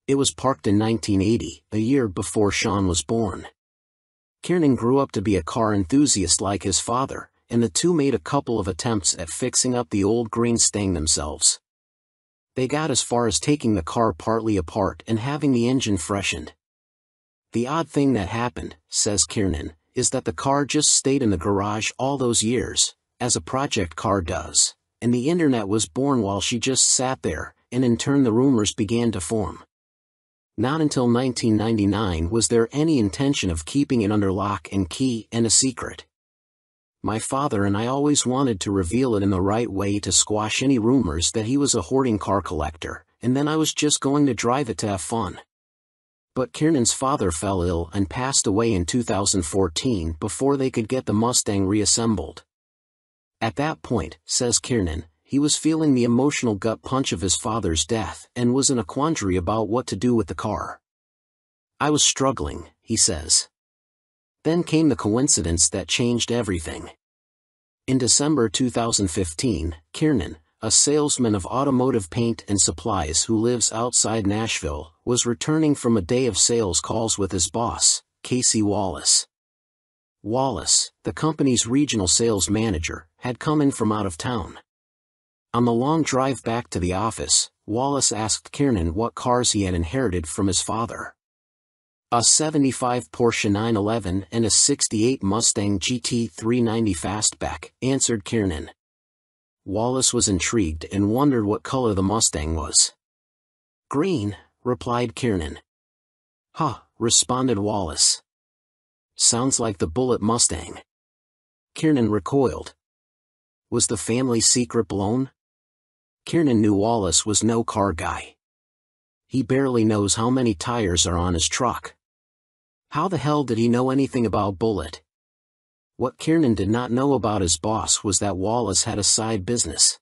It was parked in 1980, a year before Sean was born. Kiernan grew up to be a car enthusiast like his father, and the two made a couple of attempts at fixing up the old green Stang themselves. They got as far as taking the car partly apart and having the engine freshened. The odd thing that happened, says Kiernan, is that the car just stayed in the garage all those years, as a project car does, and the internet was born while she just sat there, and in turn the rumors began to form. Not until 1999 was there any intention of keeping it under lock and key and a secret. My father and I always wanted to reveal it in the right way to squash any rumors that he was a hoarding car collector, and then I was just going to drive it to have fun. But Kiernan's father fell ill and passed away in 2014 before they could get the Mustang reassembled. At that point, says Kiernan, he was feeling the emotional gut punch of his father's death and was in a quandary about what to do with the car. I was struggling, he says. Then came the coincidence that changed everything. In December 2015, Kiernan, a salesman of automotive paint and supplies who lives outside Nashville, was returning from a day of sales calls with his boss, Casey Wallace. Wallace, the company's regional sales manager, had come in from out of town. On the long drive back to the office, Wallace asked Kiernan what cars he had inherited from his father. A 75 Porsche 911 and a 68 Mustang GT 390 Fastback, answered Kiernan. Wallace was intrigued and wondered what color the Mustang was. Green, replied Kiernan. Huh, responded Wallace. Sounds like the Bullitt Mustang. Kiernan recoiled. Was the family secret blown? Kiernan knew Wallace was no car guy. He barely knows how many tires are on his truck. How the hell did he know anything about Bullitt? What Kiernan did not know about his boss was that Wallace had a side business.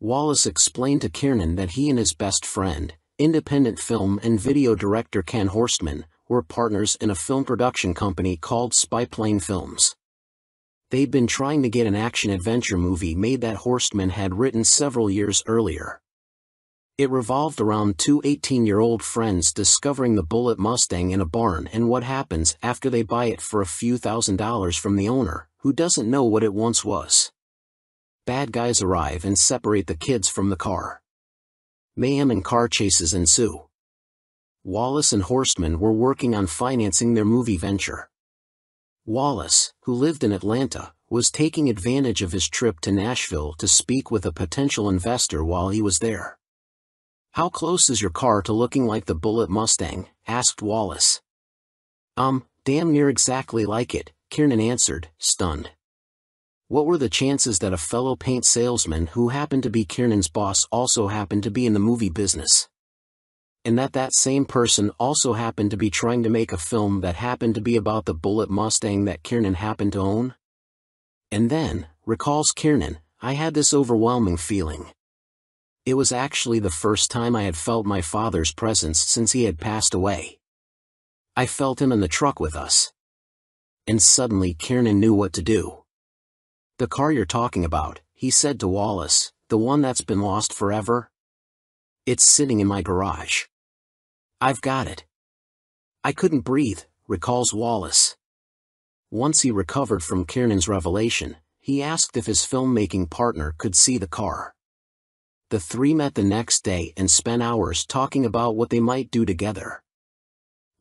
Wallace explained to Kiernan that he and his best friend, independent film and video director Ken Horstman, were partners in a film production company called Spyplane Films. They'd been trying to get an action-adventure movie made that Horstman had written several years earlier. It revolved around two 18-year-old friends discovering the Bullitt Mustang in a barn and what happens after they buy it for a few $1,000s from the owner, who doesn't know what it once was. Bad guys arrive and separate the kids from the car. Mayhem and car chases ensue. Wallace and Horstman were working on financing their movie venture. Wallace, who lived in Atlanta, was taking advantage of his trip to Nashville to speak with a potential investor while he was there. "How close is your car to looking like the Bullitt Mustang?" asked Wallace. Damn near exactly like it," Kiernan answered, stunned. What were the chances that a fellow paint salesman who happened to be Kiernan's boss also happened to be in the movie business? And that same person also happened to be trying to make a film that happened to be about the Bullitt Mustang that Kiernan happened to own? And then, recalls Kiernan, I had this overwhelming feeling. It was actually the first time I had felt my father's presence since he had passed away. I felt him in the truck with us. And suddenly Kiernan knew what to do. "The car you're talking about," he said to Wallace, "the one that's been lost forever? It's sitting in my garage. I've got it." "I couldn't breathe," recalls Wallace. Once he recovered from Kiernan's revelation, he asked if his filmmaking partner could see the car. The three met the next day and spent hours talking about what they might do together.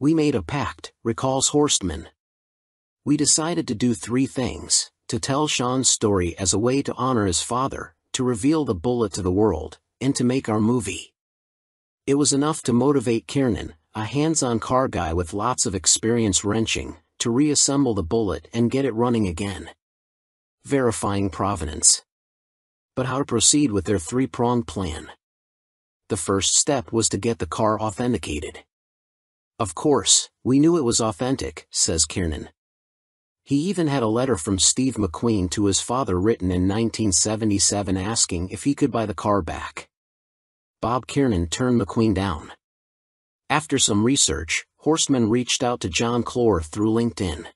"We made a pact," recalls Horstman. "We decided to do three things: to tell Sean's story as a way to honor his father, to reveal the Bullitt to the world, and to make our movie." It was enough to motivate Kiernan, a hands-on car guy with lots of experience wrenching, to reassemble the Bullitt and get it running again. Verifying provenance. But how to proceed with their three-pronged plan? The first step was to get the car authenticated. "Of course, we knew it was authentic," says Kiernan. He even had a letter from Steve McQueen to his father written in 1977 asking if he could buy the car back. Bob Kiernan turned McQueen down. After some research, Horstman reached out to John Clore through LinkedIn.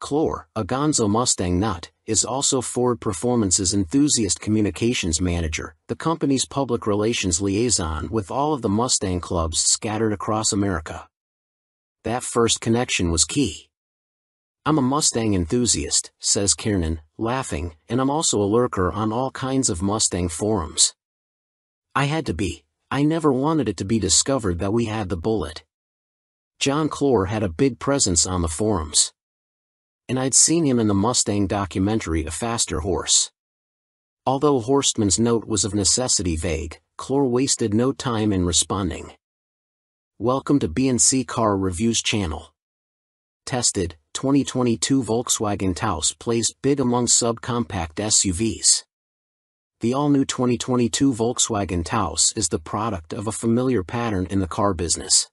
Clore, a Gonzo Mustang nut, is also Ford Performance's enthusiast communications manager, the company's public relations liaison with all of the Mustang clubs scattered across America. That first connection was key. "I'm a Mustang enthusiast," says Kiernan, laughing, "and I'm also a lurker on all kinds of Mustang forums. I had to be. I never wanted it to be discovered that we had the Bullitt." John Clore had a big presence on the forums. And I'd seen him in the Mustang documentary A Faster Horse. Although Horstman's note was of necessity vague, Clore wasted no time in responding. "Welcome to B&C Car Reviews channel. Tested, 2022 Volkswagen Taos plays big among subcompact SUVs." The all-new 2022 Volkswagen Taos is the product of a familiar pattern in the car business.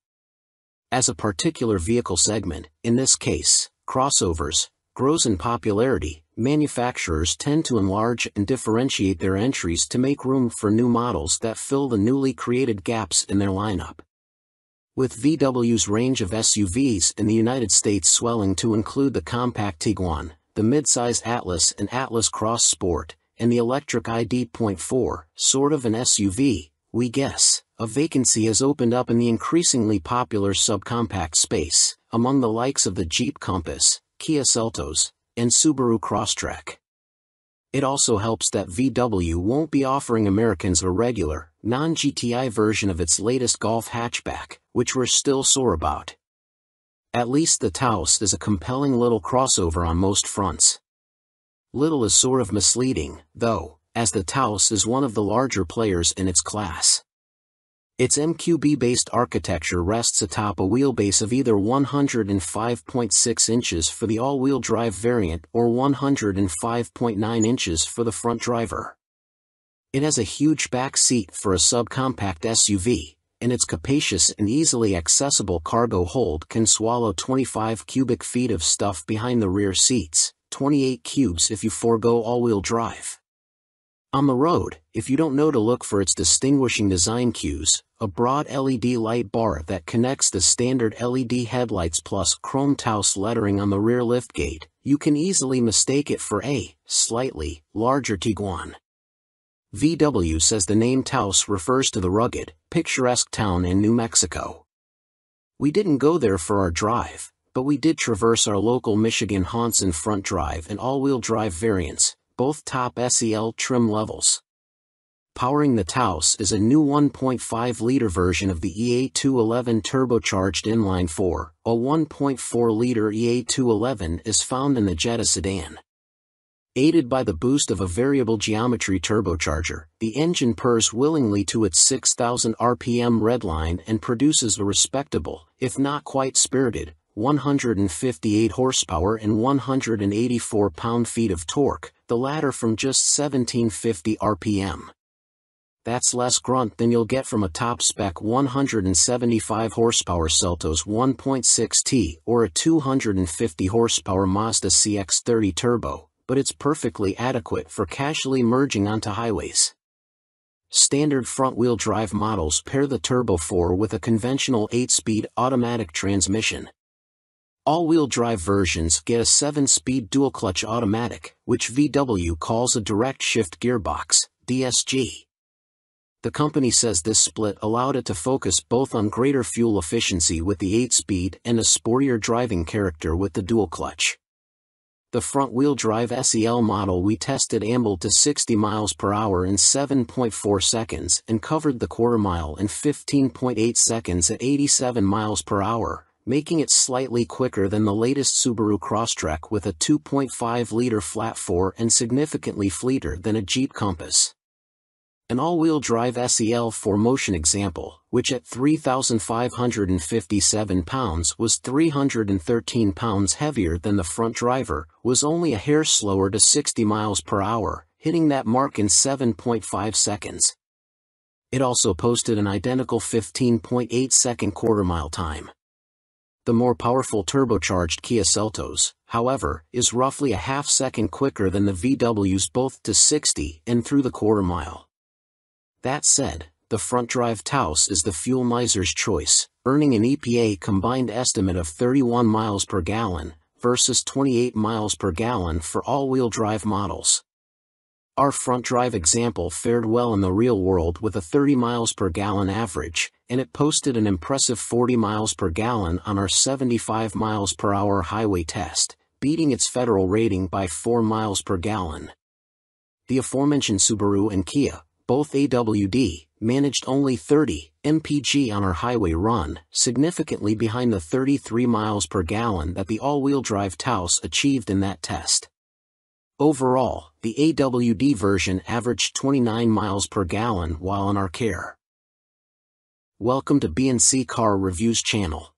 As a particular vehicle segment, in this case, crossovers, grows in popularity, manufacturers tend to enlarge and differentiate their entries to make room for new models that fill the newly created gaps in their lineup. With VW's range of SUVs in the United States swelling to include the compact Tiguan, the midsize Atlas and Atlas Cross Sport, and the electric ID.4, sort of an SUV, we guess, a vacancy has opened up in the increasingly popular subcompact space, among the likes of the Jeep Compass, Kia Seltos, and Subaru Crosstrek. It also helps that VW won't be offering Americans a regular, non-GTI version of its latest Golf hatchback, which we're still sore about. At least the Taos is a compelling little crossover on most fronts. Little is sort of misleading, though, as the Taos is one of the larger players in its class. Its MQB-based architecture rests atop a wheelbase of either 105.6 inches for the all-wheel drive variant or 105.9 inches for the front driver. It has a huge back seat for a subcompact SUV, and its capacious and easily accessible cargo hold can swallow 25 cubic feet of stuff behind the rear seats, 28 cubes if you forego all-wheel drive. On the road, if you don't know to look for its distinguishing design cues, a broad LED light bar that connects the standard LED headlights plus chrome Taos lettering on the rear liftgate, you can easily mistake it for a slightly larger Tiguan. VW says the name Taos refers to the rugged, picturesque town in New Mexico. We didn't go there for our drive, but we did traverse our local Michigan haunts in front drive and all-wheel drive variants, both top SEL trim levels. Powering the Taos is a new 1.5-liter version of the EA211 turbocharged inline-4. A 1.4-liter EA211 is found in the Jetta sedan. Aided by the boost of a variable geometry turbocharger, the engine purrs willingly to its 6,000 RPM redline and produces a respectable, if not quite spirited, 158 horsepower and 184 pound-feet of torque, the latter from just 1750 RPM. That's less grunt than you'll get from a top-spec 175 horsepower Seltos 1.6T or a 250 horsepower Mazda CX-30 Turbo, but it's perfectly adequate for casually merging onto highways. Standard front-wheel drive models pair the Turbo 4 with a conventional 8-speed automatic transmission. All-wheel drive versions get a 7-speed dual-clutch automatic, which VW calls a direct shift gearbox, DSG. The company says this split allowed it to focus both on greater fuel efficiency with the 8-speed and a sportier driving character with the dual-clutch. The front-wheel drive SEL model we tested ambled to 60 miles per hour in 7.4 seconds and covered the quarter mile in 15.8 seconds at 87 miles per hour, making it slightly quicker than the latest Subaru Crosstrek with a 2.5-liter flat-4 and significantly fleeter than a Jeep Compass. An all-wheel drive SEL 4Motion example, which at 3,557 pounds was 313 pounds heavier than the front driver, was only a hair slower to 60 miles per hour, hitting that mark in 7.5 seconds. It also posted an identical 15.8-second quarter-mile time. The more powerful turbocharged Kia Seltos, however, is roughly a half-second quicker than the VW's both to 60 and through the quarter mile. That said, the front-drive Taos is the fuel miser's choice, earning an EPA combined estimate of 31 miles per gallon, versus 28 miles per gallon for all-wheel drive models. Our front-drive example fared well in the real world with a 30 miles per gallon average, and it posted an impressive 40 miles per gallon on our 75 miles per hour highway test, beating its federal rating by 4 miles per gallon. The aforementioned Subaru and Kia, both AWD, managed only 30 mpg on our highway run, significantly behind the 33 miles per gallon that the all-wheel drive Taos achieved in that test. Overall, the AWD version averaged 29 miles per gallon while in our care. Welcome to B&C Car Reviews channel.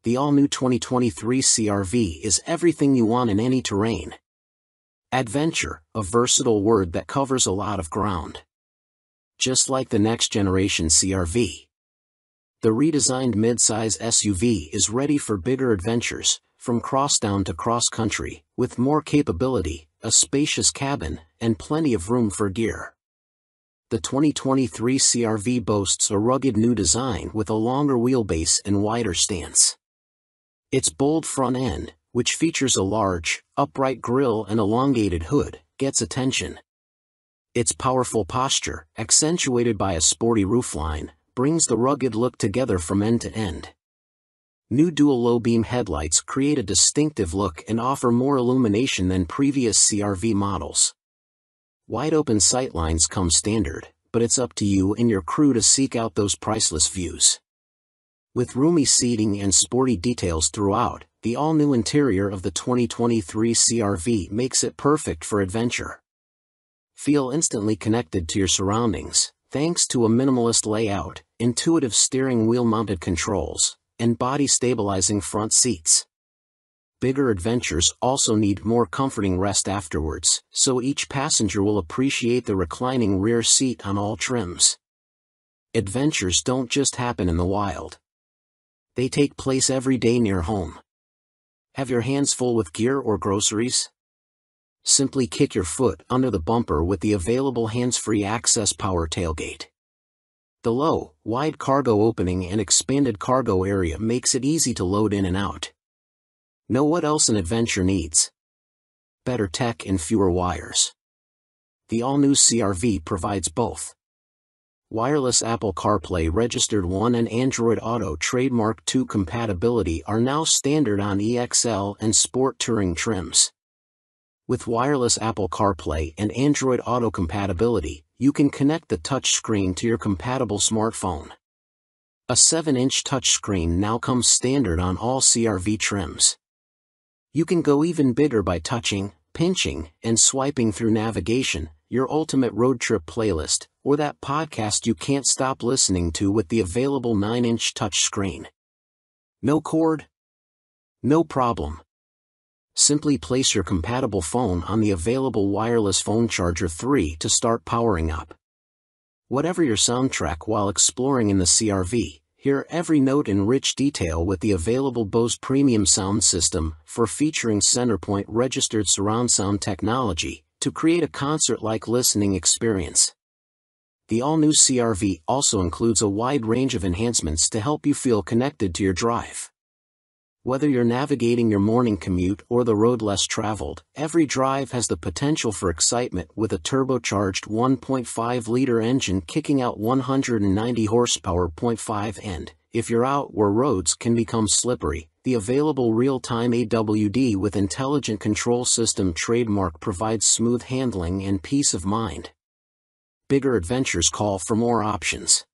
The all-new 2023 CR-V is everything you want in any terrain. Adventure, a versatile word that covers a lot of ground. Just like the next-generation CR-V. The redesigned midsize SUV is ready for bigger adventures, from crosstown to cross-country, with more capability, a spacious cabin, and plenty of room for gear. The 2023 CR-V boasts a rugged new design with a longer wheelbase and wider stance. Its bold front end, which features a large, upright grille and elongated hood, gets attention. Its powerful posture, accentuated by a sporty roofline, brings the rugged look together from end to end. New dual low-beam headlights create a distinctive look and offer more illumination than previous CR-V models. Wide-open sightlines come standard, but it's up to you and your crew to seek out those priceless views. With roomy seating and sporty details throughout, the all-new interior of the 2023 CR-V makes it perfect for adventure. Feel instantly connected to your surroundings, thanks to a minimalist layout, intuitive steering wheel-mounted controls, and body-stabilizing front seats. Bigger adventures also need more comforting rest afterwards, so each passenger will appreciate the reclining rear seat on all trims. Adventures don't just happen in the wild. They take place every day near home. Have your hands full with gear or groceries? Simply kick your foot under the bumper with the available hands-free access power tailgate. The low, wide cargo opening and expanded cargo area makes it easy to load in and out. Know what else an adventure needs? Better tech and fewer wires. The all-new CR-V provides both. Wireless Apple CarPlay Registered 1 and Android Auto Trademark 2 compatibility are now standard on EXL and Sport Touring trims. With wireless Apple CarPlay and Android Auto compatibility, you can connect the touchscreen to your compatible smartphone. A 7-inch touchscreen now comes standard on all CR-V trims. You can go even bigger by touching, pinching, and swiping through navigation, your ultimate road trip playlist, or that podcast you can't stop listening to with the available 9-inch touchscreen. No cord? No problem. Simply place your compatible phone on the available wireless phone charger 3 to start powering up. Whatever your soundtrack while exploring in the CR-V, hear every note in rich detail with the available Bose Premium Sound System for featuring Centerpoint registered surround sound technology to create a concert-like listening experience. The all-new CR-V also includes a wide range of enhancements to help you feel connected to your drive. Whether you're navigating your morning commute or the road less traveled, every drive has the potential for excitement with a turbocharged 1.5-liter engine kicking out 190 horsepower. 5 And, if you're out where roads can become slippery, the available real-time AWD with intelligent control system trademark provides smooth handling and peace of mind. Bigger adventures call for more options.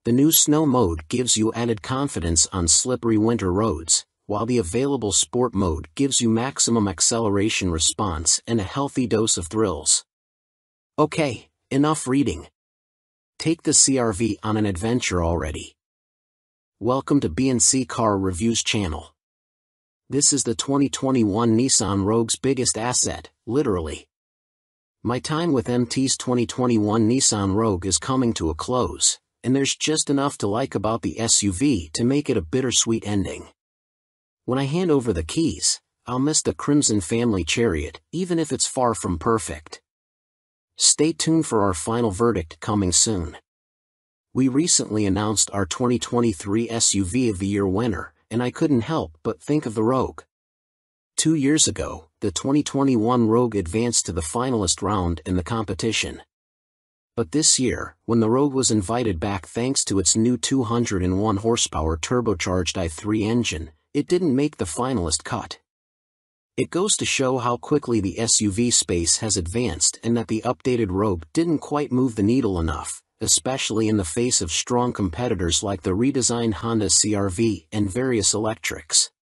The new Snow mode gives you added confidence on slippery winter roads, while the available Sport mode gives you maximum acceleration response and a healthy dose of thrills. Okay, enough reading. Take the CR-V on an adventure already. Welcome to B&C Car Reviews channel. This is the 2021 Nissan Rogue's biggest asset, literally. My time with MT's 2021 Nissan Rogue is coming to a close, and there's just enough to like about the SUV to make it a bittersweet ending. When I hand over the keys, I'll miss the Crimson Family Chariot, even if it's far from perfect. Stay tuned for our final verdict coming soon. We recently announced our 2023 SUV of the Year winner, and I couldn't help but think of the Rogue. 2 years ago, the 2021 Rogue advanced to the finalist round in the competition. But this year, when the Rogue was invited back thanks to its new 201 horsepower turbocharged i3 engine, it didn't make the finalist cut. It goes to show how quickly the SUV space has advanced and that the updated Rogue didn't quite move the needle enough, especially in the face of strong competitors like the redesigned Honda CR-V and various electrics.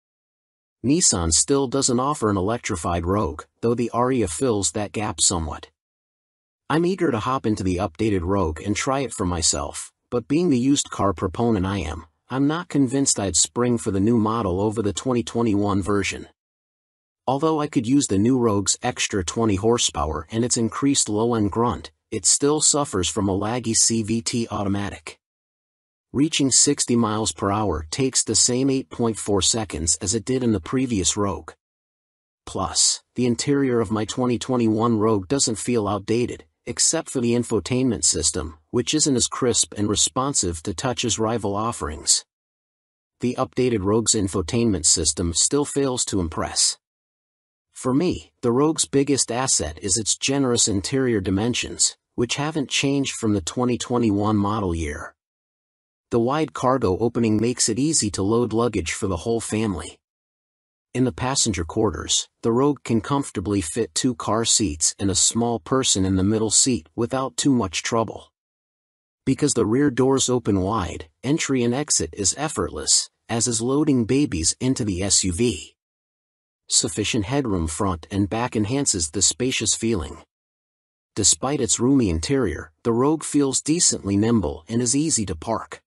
Nissan still doesn't offer an electrified Rogue, though the Ariya fills that gap somewhat. I'm eager to hop into the updated Rogue and try it for myself, but being the used car proponent I'm not convinced I'd spring for the new model over the 2021 version. Although I could use the new Rogue's extra 20 horsepower and its increased low-end grunt, it still suffers from a laggy CVT automatic. Reaching 60 miles per hour takes the same 8.4 seconds as it did in the previous Rogue. Plus, the interior of my 2021 Rogue doesn't feel outdated, except for the infotainment system, which isn't as crisp and responsive to touch as rival offerings. The updated Rogue's infotainment system still fails to impress. For me, the Rogue's biggest asset is its generous interior dimensions, which haven't changed from the 2021 model year. The wide cargo opening makes it easy to load luggage for the whole family. In the passenger quarters, the Rogue can comfortably fit 2 car seats and a small person in the middle seat without too much trouble. Because the rear doors open wide, entry and exit is effortless, as is loading babies into the SUV. Sufficient headroom front and back enhances the spacious feeling. Despite its roomy interior, the Rogue feels decently nimble and is easy to park.